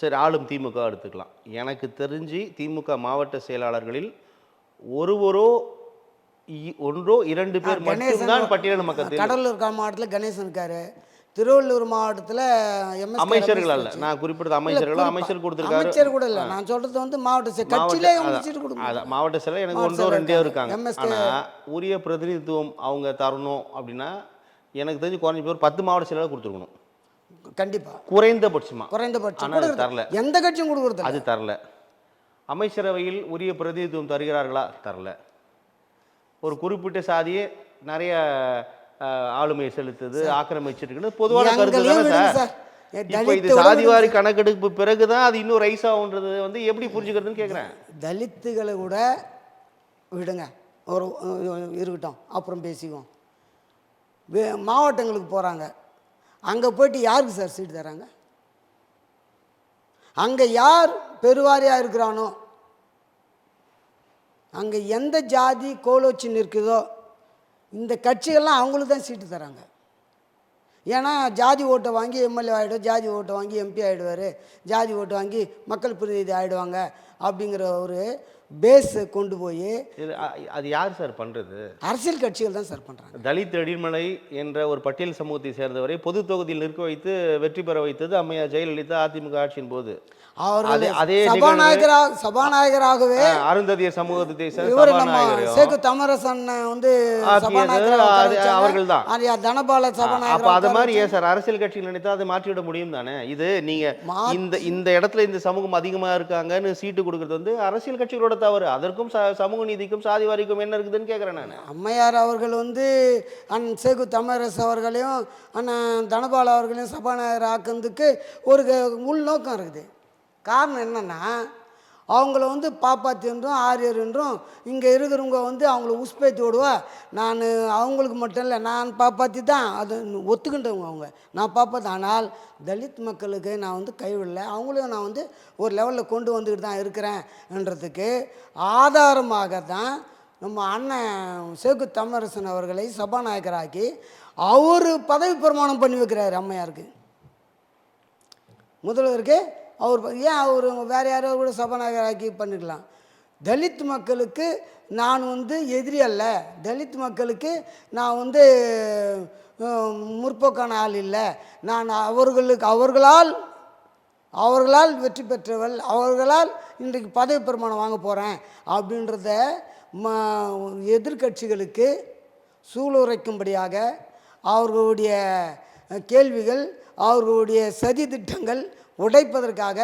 சரி, ஆளும் திமுக எடுத்துக்கலாம். எனக்கு தெரிஞ்சு திமுக மாவட்ட செயலாளர்களில் ஒன்றோ இரண்டு பேர் மட்டும்தான் பட்டியலின மக்கள். கடலூர் மாவட்டத்தில் கணேசன் இருக்காரு. திருவள்ளூர் மாவட்டத்தில் அமைச்சர்கள் அல்ல, நான் குறிப்பிட்ட அமைச்சர்கள் அமைச்சர் கொடுத்துருக்காரு. அமைச்சர் கூட இல்லை, நான் சொல்றது வந்து மாவட்ட கட்சியிலே மாவட்ட செயலர் எனக்கு ஒன்றோ ரெண்டே இருக்காங்க. ஆனால் உரிய பிரதிநிதித்துவம் அவங்க தரணும் அப்படின்னா எனக்கு தெரிஞ்சு குறைஞ்ச பேர் 10 மாவட்ட செயலர் கொடுத்துருக்கணும். கண்டிப்பா குறைந்தபட்சம் தரல. எந்த கட்சியும் கொடுக்குறது அது தரல. அமைச்சரவையில் உரிய பிரதிநிதித்துவம் தருகிறார்களா? தரல. ஒரு குறிப்பிட்ட சாதியே நிறைய ஆளுமையை செலுத்துது, ஆக்கிரமிச்சிருக்கு பொதுவான கருத்து தானே சார். இப்போ இது சாதிவாரி கணக்கெடுப்பு பிறகுதான் அது இன்னும் ரைஸ் ஆகுன்றது வந்து எப்படி புரிஞ்சுக்கிறதுன்னு கேட்குறேன். தலித்துகளை கூட விடுங்க, ஒரு இருக்கட்டும், அப்புறம் பேசிக்குவோம். மாவட்டங்களுக்கு போகிறாங்க, அங்கே போயிட்டு யாருக்கு சார் சீட்டு தராங்க? அங்கே யார் பெருவாரியாக இருக்கிறானோ, அங்கே எந்த ஜாதி கோலோச்சி நிற்குதோ இந்த கட்சிகள்லாம் அவங்களுக்கு தான் சீட்டு தராங்க. ஏன்னா ஜாதி ஓட்டை வாங்கி எம்எல்ஏ ஆகிடும், ஜாதி ஓட்டை வாங்கி எம்பி ஆகிடுவார், ஜாதி ஓட்டை வாங்கி மக்கள் பிரதிநிதி ஆகிடுவாங்க அப்படிங்கிற ஒரு பேஸ் கொண்டு போய் அது யார் சார் பண்ணுறது? அரசியல் கட்சிகள் தான் சார் பண்ணுறாங்க. தலித் எழில்மலை என்ற ஒரு பட்டியல் சமூகத்தை சேர்ந்தவரை பொது தொகுதியில் நிற்க வைத்து வெற்றி பெற வைத்தது அம்மையார் ஜெயலலிதா அதிமுக ஆட்சியின் போது. அதே சபாநாயகராகவே அருந்ததிய சமூகத்தை சேகு தமரசன் வந்து அவர்கள் தான். தனபால சபாநாயகர். அது மாதிரி ஏன் சார் அரசியல் கட்சிகள் நினைத்தா அதை மாற்றிவிட முடியும் தானே? இது நீங்க இந்த இடத்துல இந்த சமூகம் அதிகமா இருக்காங்கன்னு சீட்டு கொடுக்கறது வந்து அரசியல் கட்சிகளோட தவறு. அதற்கும் சமூக நீதிக்கும் சாதிவாரிக்கும் என்ன இருக்குதுன்னு கேட்குறேன் நான். அம்மையார் அவர்கள் வந்து சேகு தமரசு அவர்களையும் அண்ணன் தனபால் அவர்களையும் சபாநாயகர் ஆக்குறதுக்கு ஒரு உள்நோக்கம் இருக்குது. காரணம் என்னென்னா, அவங்கள வந்து பாப்பாத்தி என்றும் ஆரியர் என்றும் இங்கே இருக்கிறவங்க வந்து அவங்கள உஸ்பேத்தி விடுவா. நான் அவங்களுக்கு மட்டும் இல்லை, நான் பாப்பாத்தி தான், அது ஒத்துக்கின்றவங்க அவங்க, நான் பாப்பாத்தி. ஆனால் தலித் மக்களுக்கு நான் வந்து கைவிடலை, அவங்களையும் நான் வந்து ஒரு லெவலில் கொண்டு வந்துக்கிட்டு தான் இருக்கிறேன்ன்றதுக்கு ஆதாரமாக தான் நம்ம அண்ணன் சேகு தமரசன் அவர்களை சபாநாயகராக்கி அவர் பதவி பிரமாணம் பண்ணி வைக்கிறார் அம்மையாருக்கு. முதல்வருக்கு அவர் ஏன் அவர் வேறு யாரோ கூட சபாநாயகராக்கி பண்ணிக்கலாம். தலித் மக்களுக்கு நான் வந்து எதிரி அல்ல, தலித் மக்களுக்கு நான் வந்து முற்போக்கான ஆள் இல்லை, நான் அவர்களால் வெற்றி பெற்றவள், அவர்களால் இன்றைக்கு பதவி பிரமாணம் வாங்க போகிறேன் அப்படின்றத எதிர்கட்சிகளுக்கு சூளுரைக்கும்படியாக அவர்களுடைய கேள்விகள், அவர்களுடைய சதி திட்டங்கள் உடைப்பதற்காக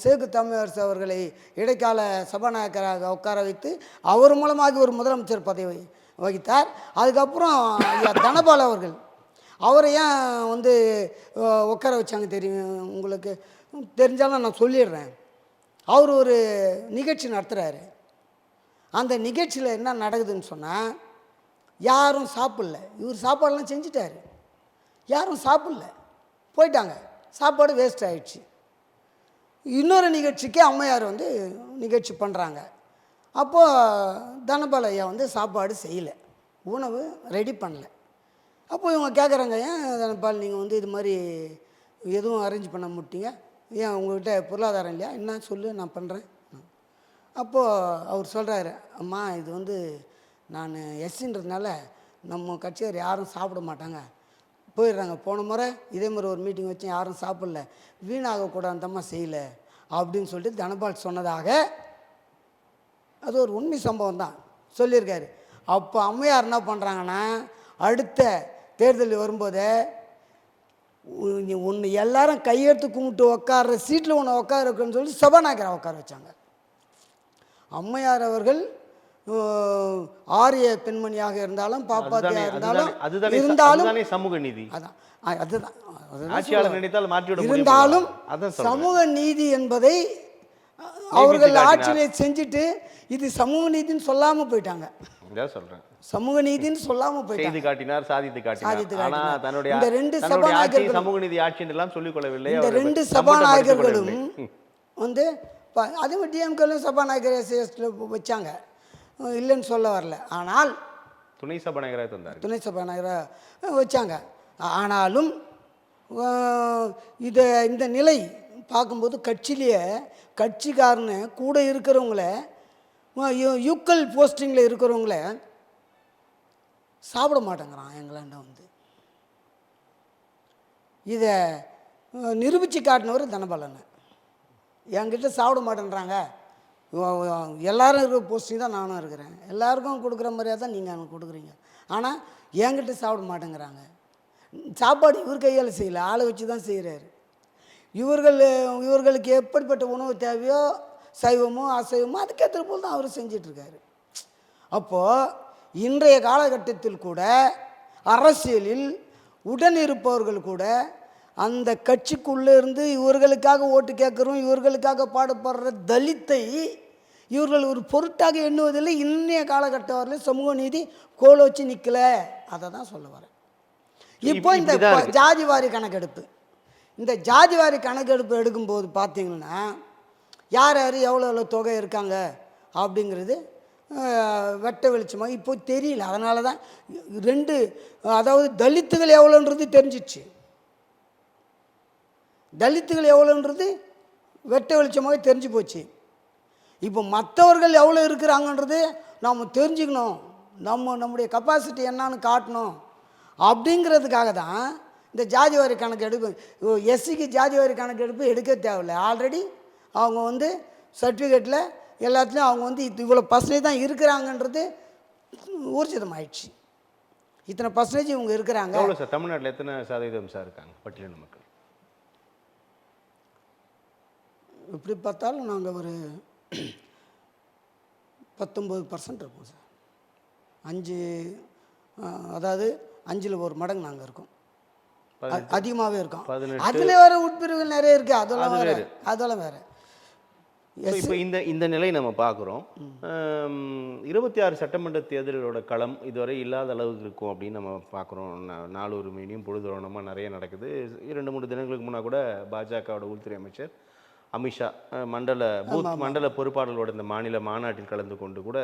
சேகு தமிழரசு அவர்களை இடைக்கால சபாநாயகராக உட்கார வைத்து அவர் மூலமாக ஒரு முதலமைச்சர் பதவி வகித்தார். அதுக்கப்புறம் தனபால் அவர்கள் அவரை ஏன் வந்து உட்கார வச்சாங்க தெரியும் உங்களுக்கு? தெரிஞ்சாலும் நான் சொல்லிடுறேன். அவர் ஒரு நிகழ்ச்சி நடத்துகிறாரு. அந்த நிகழ்ச்சியில் என்ன நடக்குதுன்னு சொன்னால், யாரும் சாப்பிடல, இவர் சாப்பாடெல்லாம் செஞ்சிட்டாரு, யாரும் சாப்பிடல, போயிட்டாங்க, சாப்பாடு வேஸ்ட் ஆகிடுச்சு. இன்னொரு நிகழ்ச்சிக்கு அம்மையார் வந்து நிகழ்ச்சி பண்ணுறாங்க. அப்போது தனபால் ஐயா வந்து சாப்பாடு செய்யலை, உணவு ரெடி பண்ணல. அப்போது இவங்க கேட்குறாங்க, ஏன் தனபால் நீங்கள் வந்து இது மாதிரி எதுவும் அரேஞ்ச் பண்ண மாட்டீங்க, ஏன் உங்கள்கிட்ட பொருளாதாரம் இல்லையா, என்ன சொல்லு நான் பண்ணுறேன். அப்போது அவர் சொல்கிறாரு, அம்மா இது வந்து நான் எஸ்சின்றதுனால நம்ம கட்சியார் யாரும் சாப்பிட மாட்டாங்க, போயிடுறாங்க. போன முறை இதே மாதிரி ஒரு மீட்டிங் வச்சு யாரும் சாப்பிடல, வீணாகக்கூடாதம்மா செய்யலை அப்படின்னு சொல்லிட்டு தனபால் சொன்னதாக அது ஒரு உண்மை சம்பவம் தான் சொல்லியிருக்காரு. அப்போ அம்மையார் என்ன பண்ணுறாங்கன்னா, அடுத்த தேர்தல் வரும்போதே ஒன்று எல்லாரும் கையெடுத்து கும்பிட்டு உட்கார்ற சீட்டில் ஒன்று உட்கார இருக்குன்னு சொல்லி சபாநாயகரை உட்கார வச்சாங்க. அம்மையார் அவர்கள் ஆரிய பெண்மணியாக இருந்தாலும் பாப்பாத்தியாக இருந்தாலும் சமூக நீதி, இருந்தாலும் சமூக நீதி என்பதை அவர்கள் ஆட்சியிலே செஞ்சுட்டு இது சமூக நீதின்னு சொல்லாமல் போயிட்டாங்க. சொல்றேன், சமூக நீதின்னு சொல்லாமல் போயிட்டாங்க. செய்து காட்டினார், சாதித்து காட்டினார். ஆனா தன்னுடைய இந்த ரெண்டு தன்னுடைய ஆட்சி சபாநாயகர்கள் சமூக நீதி ஆட்சி என்றெல்லாம் சொல்லிக் கொள்ளவில்லை. இந்த ரெண்டு சபாநாயகர்களும் வந்து அதே மாதிரி டிஎம்கேலும் சபாநாயகர் எஸ்சிஎஸ்டில் வச்சாங்க, இல்லைன்னு சொல்ல வரல. ஆனால் துணை சபாநாயகராக தந்தார், துணை சபாநாயகராக வச்சாங்க. ஆனாலும் இந்த நிலை பார்க்கும்போது கட்சியிலேயே கட்சிக்காரன்னு கூட இருக்கிறவங்கள யூக்கல் போஸ்டிங்கில் இருக்கிறவங்கள சாப்பிட மாட்டேங்கிறான் எங்களாண்ட வந்து. இதை நிரூபித்து காட்டினவர் தனபாலன். என்கிட்ட சாப்பிட மாட்டேன்றாங்க, எல்லோரும் இருக்கிற போஸ்டிங் தான் நானும் இருக்கிறேன், எல்லாருக்கும் கொடுக்குற மாதிரியாக தான் நீங்கள் எனக்கு கொடுக்குறீங்க, ஆனால் என்கிட்ட சாப்பிட மாட்டேங்கிறாங்க. சாப்பாடு இவர் கையால் செய்யலை, ஆளை வச்சு தான் செய்கிறாரு. இவர்களுக்கு எப்படிப்பட்ட உணவு தேவையோ சைவமோ அசைவமோ அதுக்கேற்ற போல் தான் அவர் செஞ்சிட்ருக்காரு. அப்போது இன்றைய காலகட்டத்தில் கூட அரசியலில் உடன் இருப்பவர்கள் கூட அந்த கட்சிக்குள்ளே இருந்து இவர்களுக்காக ஓட்டு கேட்குறோம், இவர்களுக்காக பாடப்படுற தலித்தை இவர்கள் ஒரு பொருட்டாக எண்ணுவதில்லை. இன்றைய காலகட்டம் வரலையும் சமூக நீதி கோல வச்சு நிற்கலை. அதை தான் சொல்ல வரேன். இப்போ இந்த ஜாதிவாரி கணக்கெடுப்பு, இந்த ஜாதிவாரி கணக்கெடுப்பு எடுக்கும்போது பார்த்தீங்கன்னா யார் யார் எவ்வளோ எவ்வளோ தொகை இருக்காங்க அப்படிங்கிறது வெட்ட வெளிச்சமாக இப்போ தெரியல. அதனால தான் அதாவது தலித்துகள் எவ்வளோன்றது தெரிஞ்சிச்சு, தலித்துகள் எவ்வளோன்றது வெட்ட வெளிச்சமாக தெரிஞ்சு போச்சு. இப்போ மற்றவர்கள் எவ்வளோ இருக்கிறாங்கன்றது நாம் தெரிஞ்சுக்கணும், நம்முடைய கெப்பாசிட்டி என்னான்னு காட்டணும். அப்படிங்கிறதுக்காக தான் இந்த ஜாதிவாரி கணக்கெடுப்பு. எஸ்சிக்கு ஜாதிவாரி கணக்கெடுப்பு எடுக்க தேவையில்லை. ஆல்ரெடி அவங்க வந்து சர்டிஃபிகேட்டில் எல்லாத்துலேயும் அவங்க வந்து இவ்வளோ பர்சன்டேஜ் தான் இருக்கிறாங்கன்றது ஊர்ஜிதம் ஆயிடுச்சு. இத்தனை பர்சன்டேஜ் இவங்க இருக்கிறாங்க. எவ்வளோ சார் தமிழ்நாட்டில் எத்தனை சதவீதம் சார் இருக்காங்க பட்டியலின மக்கள்? எப்படி பார்த்தாலும் நாங்கள் ஒரு 19% இருப்போம் சார். அதாவது 5ல் 1 மடங்கு நாங்கள் இருக்கோம், அதிகமாகவே இருக்கோம். அதில் வேறு உட்பிரிவுகள் நிறைய இருக்குது, அதெல்லாம் வேறு. இப்போ இந்த நிலை நம்ம பார்க்குறோம். 26 சட்டமன்ற தேர்தலோட களம் இதுவரை இல்லாத அளவுக்கு இருக்கும் அப்படின்னு நம்ம பார்க்குறோம். நாலு உரிமையிலையும் பொழுதுறவனமாக நிறைய நடக்குது. 2-3 தினங்களுக்கு முன்னாடி கூட பாஜகவோட உள்துறை அமைச்சர் அமித்ஷா மண்டல பொறுப்பாளர்களோட இந்த மாநில மாநாட்டில் கலந்து கொண்டு கூட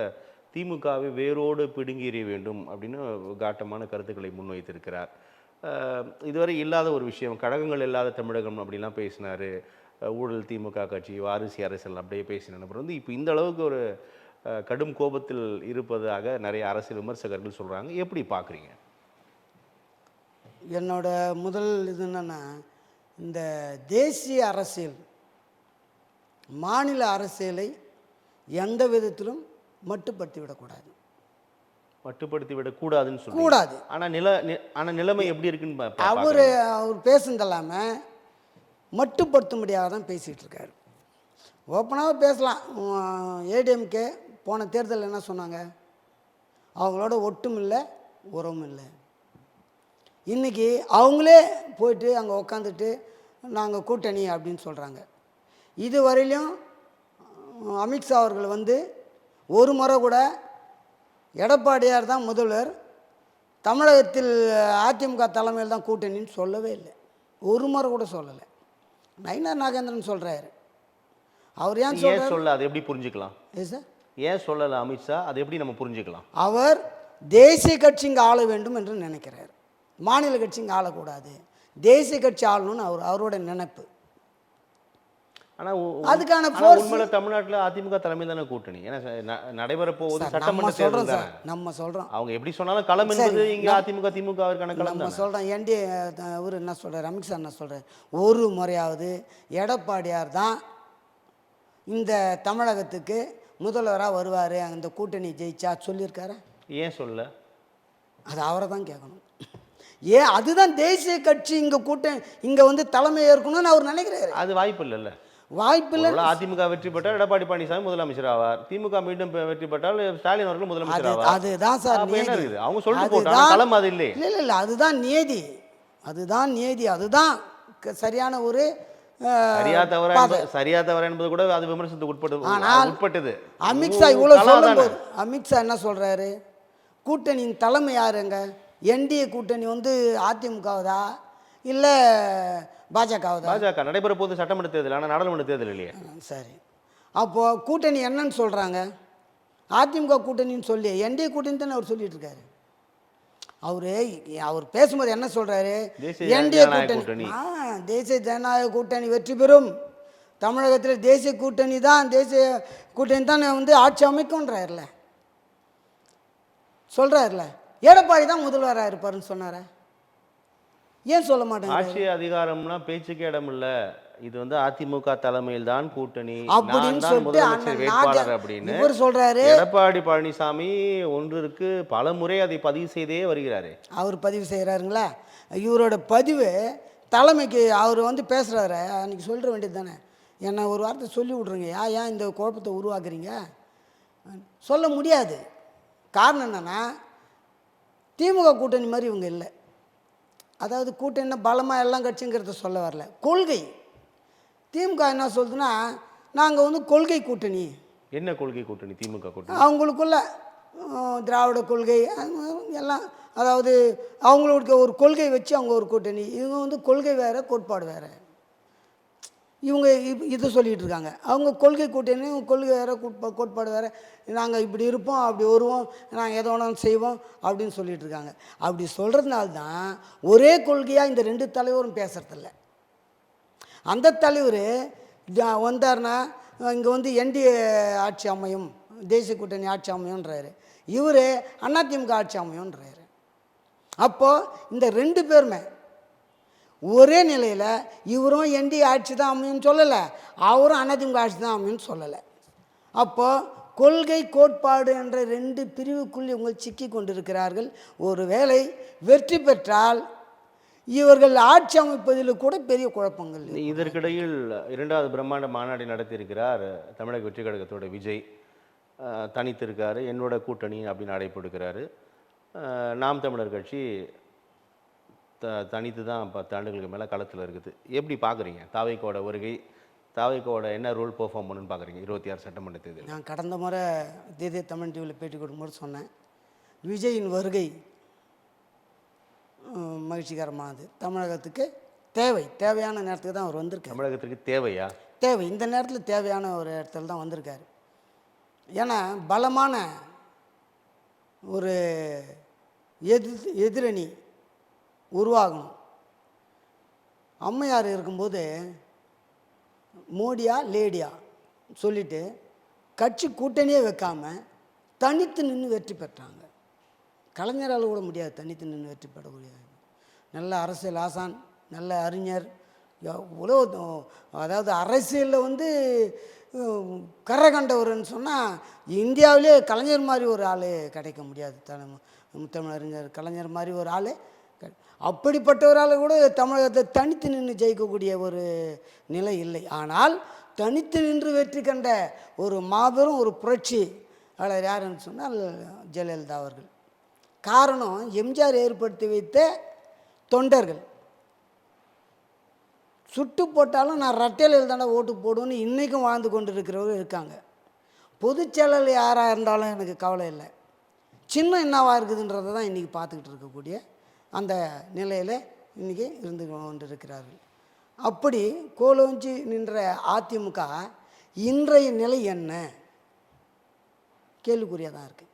திமுகவை வேரோடு பிடுங்கி எறிய வேண்டும் அப்படின்னு காட்டமான கருத்துக்களை முன்வைத்திருக்கிறார். இதுவரை இல்லாத ஒரு விஷயம், கழகங்கள் இல்லாத தமிழகம் அப்படிலாம் பேசினார். ஊழல் திமுக கட்சி, வாரிசு அரசியல் அப்படியே பேசின நபர் வந்து இப்போ இந்த அளவுக்கு ஒரு கடும் கோபத்தில் இருப்பதாக நிறைய அரசியல் விமர்சகர்கள் சொல்கிறாங்க. எப்படி பார்க்குறீங்க? என்னோட முதல் இது என்னென்னா, இந்த தேசிய அரசியல் மாநில அரசியலை எந்த விதத்திலும் மட்டுப்படுத்தி விடக்கூடாது. மட்டுப்படுத்தி விடக்கூடாதுன்னு சொல்லி கூடாது. ஆனால் நிலைமை எப்படி இருக்குன்னு அவர் பேசுனதெல்லாமல் மட்டுப்படுத்த முடியாத தான் பேசிகிட்டு இருக்காரு. ஓப்பனாக பேசலாம். ஏடிஎம்கே போன தேர்தலில் என்ன சொன்னாங்க? அவங்களோட ஒட்டும் இல்லை, உறவும் இல்லை. இன்றைக்கி அவங்களே போயிட்டு அங்கே உக்காந்துட்டு நாங்கள் கூட்டணி அப்படின்னு சொல்கிறாங்க. இதுவரையிலும் அமித்ஷா அவர்கள் வந்து ஒரு முறை கூட எடப்பாடியார் தான் முதல்வர், தமிழகத்தில் அதிமுக தலைமையில் தான் கூட்டணின்னு சொல்லவே இல்லை. ஒரு முறை கூட சொல்லலை. நயினார் நாகேந்திரன் சொல்கிறாரு. அவர் ஏன் சொல்ல அதை எப்படி புரிஞ்சுக்கலாம்? சார் ஏன் சொல்லலை அமித்ஷா? அதை எப்படி நம்ம புரிஞ்சுக்கலாம்? அவர் தேசிய கட்சி இங்கே ஆள வேண்டும் என்று நினைக்கிறார், மாநில கட்சி இங்கே ஆளக்கூடாது, தேசிய கட்சி ஆளணும்னு அவரோட நினைப்பு. ஆனால் அதுக்கான உண்மையில தமிழ்நாட்டில் அதிமுக தலைமையில் தானே கூட்டணி. ஏன்னா நடைபெற போகுது சட்டமன்ற தேர்தல் தானே. நம்ம சொல்கிறோம், அவங்க எப்படி சொன்னாலும் களம் என்பது இங்கே அதிமுக திமுகவிற்கான களம். நம்ம சொல்கிறோம். என்டிஏ இவர் என்ன சொல்கிறார், அமித்ஷா என்ன சொல்கிறார், ஒரு முறையாவது எடப்பாடியார் தான் இந்த தமிழகத்துக்கு முதல்வராக வருவார், அந்த கூட்டணி ஜெயிச்சா சொல்லியிருக்காரு? ஏன் சொல்ல? அது அவரை தான் கேட்கணும். ஏன் அதுதான் தேசிய கட்சி இங்கே வந்து தலைமை ஏற்கணும்னு அவர் நினைக்கிறாரு. அது வாய்ப்பு இல்லைல்ல. வாய்ப்பில்லை. அதிமுக வெற்றி பெற்றால் எடப்பாடி பழனிசாமி முதலமைச்சர் ஆவார், திமுக மீண்டும் வெற்றி பெற்றால் ஸ்டாலின் அவர்கள் முதலமைச்சர் ஆவார். அதுதான் சார் நியதி. அவங்க சொல்லிட்டு போட்டாங்க, களம் அது இல்லை. இல்லை இல்லை, அதுதான் நியதி, அதுதான் நியதி, அதுதான் சரியான ஒரு சரியா தவறா என்பது கூட அது விமர்சனத்துக்கு ஆனால் உட்பட்டது. அமித்ஷா இவ்வளோ சொல்லும்போது அமித்ஷா என்ன சொல்கிறாரு, கூட்டணியின் தலைமை யாருங்க, என்டிஏ கூட்டணி வந்து அதிமுகவதா இல்லை பாஜகவதா? பாஜக நடைபெற போது சட்டமன்ற தேர்தல், ஆனால் நாடாளுமன்ற தேர்தல் இல்லையே. சரி, அப்போது கூட்டணி என்னன்னு சொல்கிறாங்க, அதிமுக கூட்டணின்னு சொல்லி என்டிஏ கூட்டணி தானே அவர் சொல்லிட்டு இருக்காரு. அவர் பேசும்போது என்ன சொல்கிறாரு, என்டிஏ கூட்டணி, தேசிய ஜனநாயக கூட்டணி வெற்றி பெறும், தமிழகத்தில் தேசிய கூட்டணி தான் வந்து ஆட்சி அமைக்கும்ன்றார்ல, சொல்கிறார்ல. எடப்பாடி தான் முதல்வராக இருப்பாருன்னு சொன்னார, ஏன் சொல்ல மாட்டேங்க? ஆட்சி அதிகாரம்னா பேச்சுக்கு இடம் இல்ல, இது வந்து அதிமுக தலைமையில் தான் கூட்டணி அப்படின்னு சொல்லிட்டு வேட்பாளர் அப்படின்னு இவர் சொல்றாரு. எடப்பாடி பழனிசாமி ஒன்றிற்கு பல முறை அதை பதிவு செய்தே வருகிறாரு. அவர் பதிவு செய்கிறாருங்களா? இவரோட பதிவு தலைமைக்கு அவர் வந்து பேசுகிறாரு, அன்றைக்கி சொல்லிட வேண்டியது தானே, என்ன ஒரு வார்த்தை சொல்லி விட்ருங்க, ஏன் இந்த குழப்பத்தை உருவாக்குறீங்க? சொல்ல முடியாது. காரணம் என்னென்னா, திமுக கூட்டணி மாதிரி இவங்க இல்லை. அதாவது கூட்டணி பலமாக எல்லாம் கட்சிங்கிறத சொல்ல வரல, கொள்கை. திமுக என்ன சொல்லுதுன்னா, நாங்கள் வந்து கொள்கை கூட்டணி. என்ன கொள்கை கூட்டணி? திமுக கூட்டணி அவங்களுக்குள்ள திராவிட கொள்கை எல்லாம், அதாவது அவங்களுக்கு ஒரு கொள்கை வச்சு அவங்க ஒரு கூட்டணி. இவங்க வந்து கொள்கை வேறு கோட்பாடு வேறு. இவங்க இது சொல்லிகிட்டு இருக்காங்க, அவங்க கொள்கை கூட்டணி, கொள்கை வேறு கோட்பாடு வேறு, நாங்கள் இப்படி இருப்போம், அப்படி வருவோம், நாங்கள் எதோ ஒன்று செய்வோம் அப்படின்னு சொல்லிகிட்டு இருக்காங்க. அப்படி சொல்கிறதுனால தான் ஒரே கொள்கையாக இந்த ரெண்டு தலைவரும் பேசுகிறதில்ல. அந்த தலைவர் வந்தார்னா இங்கே வந்து என்டிஏ ஆட்சி அமையும், தேசிய கூட்டணி ஆட்சி அமையும்ன்றாரு, இவர் அதிமுக ஆட்சி அமையும்ன்றாரு. அப்போது இந்த ரெண்டு பேருமே ஒரே நிலையில், இவரும் என்டிஏ ஆட்சி தான் அமையும்னு சொல்லலை, அவரும் அதிமுக ஆட்சி தான் அமையும்னு சொல்லலை. அப்போது கொள்கை கோட்பாடு என்ற ரெண்டு பிரிவுக்குள் இவங்க சிக்கி கொண்டிருக்கிறார்கள். ஒரு வேளை வெற்றி பெற்றால் இவர்கள் ஆட்சி அமைப்பதில் கூட பெரிய குழப்பங்கள். இதற்கிடையில் 2வது பிரம்மாண்ட மாநாடு நடத்தியிருக்கிறார் தமிழக வெற்றி கழகத்தோட விஜய். தனித்திருக்காரு, என்னோட கூட்டணி அப்படின்னு அழைப்படுகிறாரு. நாம் தமிழர் கட்சி தனித்து தான் 10 ஆண்டுகளுக்கு மேலே களத்தில் இருக்குது. எப்படி பார்க்குறீங்க தாவைக்கோட வருகை? தாவைக்கோட என்ன ரோல் பெர்ஃபார்ம் பண்ணுன்னு பார்க்குறீங்க 26 சட்டமன்ற தேர்தல்? நான் கடந்த முறை தேதிய தமிழ் டிவியில் பேட்டி கொடுக்கும்போது சொன்னேன், விஜயின் வருகை மகிழ்ச்சிகரமானது, தமிழகத்துக்கு தேவையான நேரத்துக்கு தான் அவர் வந்திருக்கார். தமிழகத்துக்கு தேவையா? தேவை, இந்த நேரத்தில் தேவையான ஒரு இடத்துல தான் வந்திருக்காரு. ஏன்னா பலமான ஒரு எதிரணி உருவாகணும். அம்மையார் இருக்கும்போது மோடியா லேடியா சொல்லிவிட்டு கட்சி கூட்டணியே வைக்காமல் தனித்து நின்று வெற்றி பெற்றாங்க. கலைஞரால் கூட முடியாது தனித்து நின்று வெற்றி பெற முடியாது. நல்ல அரசியல் ஆசான், நல்ல அறிஞர், எவ்வளோ, அதாவது அரசியலில் வந்து கரை கண்டவர்னு சொன்னால் இந்தியாவிலே கலைஞர் மாதிரி ஒரு ஆள் கிடைக்க முடியாது. முத்தமிழறிஞர் கலைஞர் மாதிரி ஒரு ஆள், அப்படிப்பட்டவரால் கூட தமிழகத்தை தனித்து நின்று ஜெயிக்கக்கூடிய ஒரு நிலை இல்லை. ஆனால் தனித்து நின்று வெற்றி கண்ட ஒரு மாபெரும் ஒரு புரட்சி அவர் யாருன்னு சொன்னால் ஜெயலலிதா அவர்கள். காரணம், எம்ஜிஆர் ஏற்படுத்தி வைத்த தொண்டர்கள். சுட்டு போட்டாலும் நான் ரெட்டையில் தானே ஓட்டு போடுவேன்னு இன்றைக்கும் வாழ்ந்து கொண்டு இருக்கிறவர்கள் இருக்காங்க. பொதுச்செயலர் யாராக இருந்தாலும் எனக்கு கவலை இல்லை, சின்னம் என்னவாக இருக்குதுன்றதை தான் இன்றைக்கி பார்த்துக்கிட்டு இருக்கக்கூடிய அந்த நிலையில் இன்றைக்கி இருந்து கொண்டு இருக்கிறார்கள். அப்படி கோலோஞ்சி நின்ற அதிமுக இன்றைய நிலை என்ன கேள்விக்குறியாக தான் இருக்குது.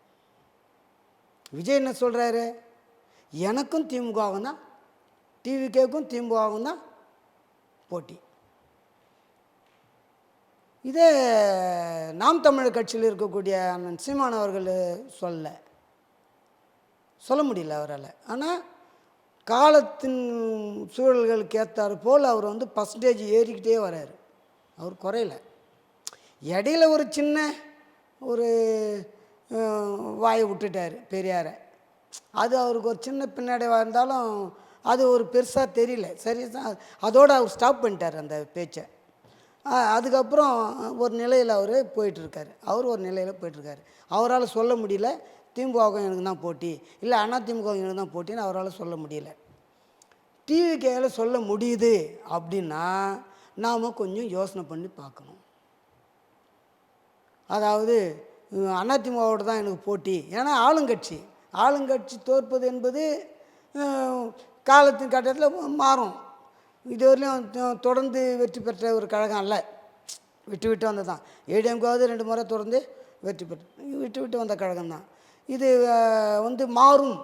விஜய் என்ன சொல்கிறாரு, எனக்கும் திமுகவும் தான், டிவிகேக்கும் திமுகவும் தான் போட்டி. இதே நாம் தமிழர் கட்சியில் இருக்கக்கூடிய அண்ணன் சீமான் அவர்கள் சொல்ல முடியல அவரால். ஆனால் காலத்தின் சூழல்களுக்கு ஏற்றாறு போல் அவர் வந்து பர்சன்டேஜ் ஏறிக்கிட்டே வர்றார், அவர் குறையில. இடையில ஒரு சின்ன ஒரு வாயை விட்டுட்டார் பெரியாரை, அது அவருக்கு ஒரு சின்ன பின்னடைவாக இருந்தாலும் அது ஒரு பெருசாக தெரியல. சரி, அதோடு அவர் ஸ்டாப் பண்ணிட்டார் அந்த பேச்சை. அதுக்கப்புறம் ஒரு நிலையில் அவர் போயிட்டுருக்கார், ஒரு நிலையில் போயிட்டுருக்காரு. அவரால் சொல்ல முடியல திமுகவும் எனக்கு தான் போட்டி, இல்லை அதிமுகவும் எனக்கு தான் போட்டின்னு அவரால் சொல்ல முடியல. டிவிகேயில் சொல்ல முடியுது அப்படின்னா நாம் கொஞ்சம் யோசனை பண்ணி பார்க்கணும். அதாவது அதிமுகவோட தான் எனக்கு போட்டி. ஏன்னா ஆளுங்கட்சி தோற்பது என்பது காலத்தின் கட்டத்தில் மாறும். இதுவரையிலும் தொடர்ந்து வெற்றி பெற்ற ஒரு கழகம் அல்ல, விட்டு வந்தது தான். ஏடிஎம்காவது 2 முறை தொடர்ந்து வெற்றி பெற்று விட்டு வந்த கழகம் தான். இது மாறும்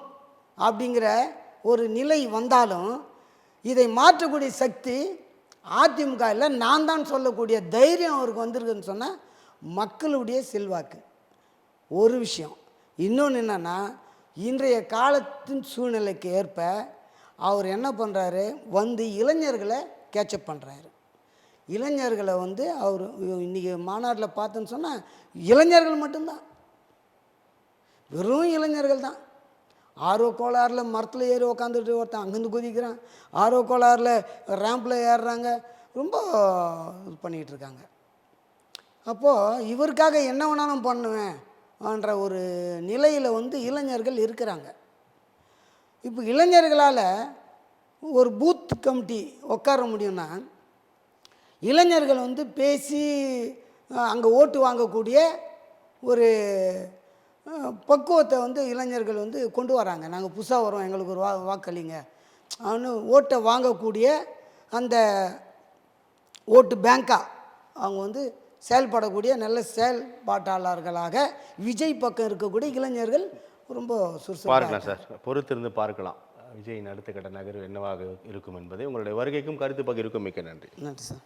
அப்படிங்கிற ஒரு நிலை வந்தாலும் இதை மாற்றக்கூடிய சக்தி அதிமுக இல்லை, நான் தான் சொல்லக்கூடிய தைரியம் அவருக்கு வந்திருக்குன்னு சொன்னால் மக்களுடைய செல்வாக்கு ஒரு விஷயம். இன்னொன்று என்னென்னா, இன்றைய காலத்தின் சூழ்நிலைக்கு ஏற்ப அவர் என்ன பண்ணுறாரு, இளைஞர்களை கேட்சப் பண்ணுறாரு. இளைஞர்களை அவர் இன்றைக்கி மாநாட்டில் பார்த்தேன்னு சொன்னால் இளைஞர்கள் மட்டும்தான், வெறும் இளைஞர்கள் தான். ஆர்வ கோளாறில் மரத்தில் ஏறி உக்காந்துட்டு ஒருத்தன் அங்கேருந்து குதிக்கிறான், ஆர்வ கோளாறில் ரேம்பில் ஏறுறாங்க, ரொம்ப இது பண்ணிகிட்டு இருக்காங்க. அப்போது இவருக்காக என்ன வேணாலும் பண்ணுவேன் என்ற ஒரு நிலையில் இளைஞர்கள் இருக்கிறாங்க. இப்போ இளைஞர்களால் ஒரு பூத் கமிட்டி உட்கார முடியும்னா, இளைஞர்கள் பேசி அங்கே ஓட்டு வாங்கக்கூடிய ஒரு பக்குவத்தை இளைஞர்கள் கொண்டு வராங்க. நாங்கள் புதுசாக வரோம், எங்களுக்கு ஒரு வாக்களிங்க அவனு ஓட்டை வாங்கக்கூடிய அந்த ஓட்டு பேங்காக அவங்க செயல்படக்கூடிய நல்ல செயல்பாட்டாளர்களாக விஜய் பக்கம் இருக்கக்கூடிய இளைஞர்கள் ரொம்ப பார்க்கலாம் சார், பொறுத்திருந்து பார்க்கலாம் விஜயின் அடுத்த கட்ட நகர்வு என்னவாக இருக்கும் என்பதை. உங்களுடைய வருகைக்கும் கருத்து பகிர்வுக்கும் மிக்க நன்றி. நன்றி சார்.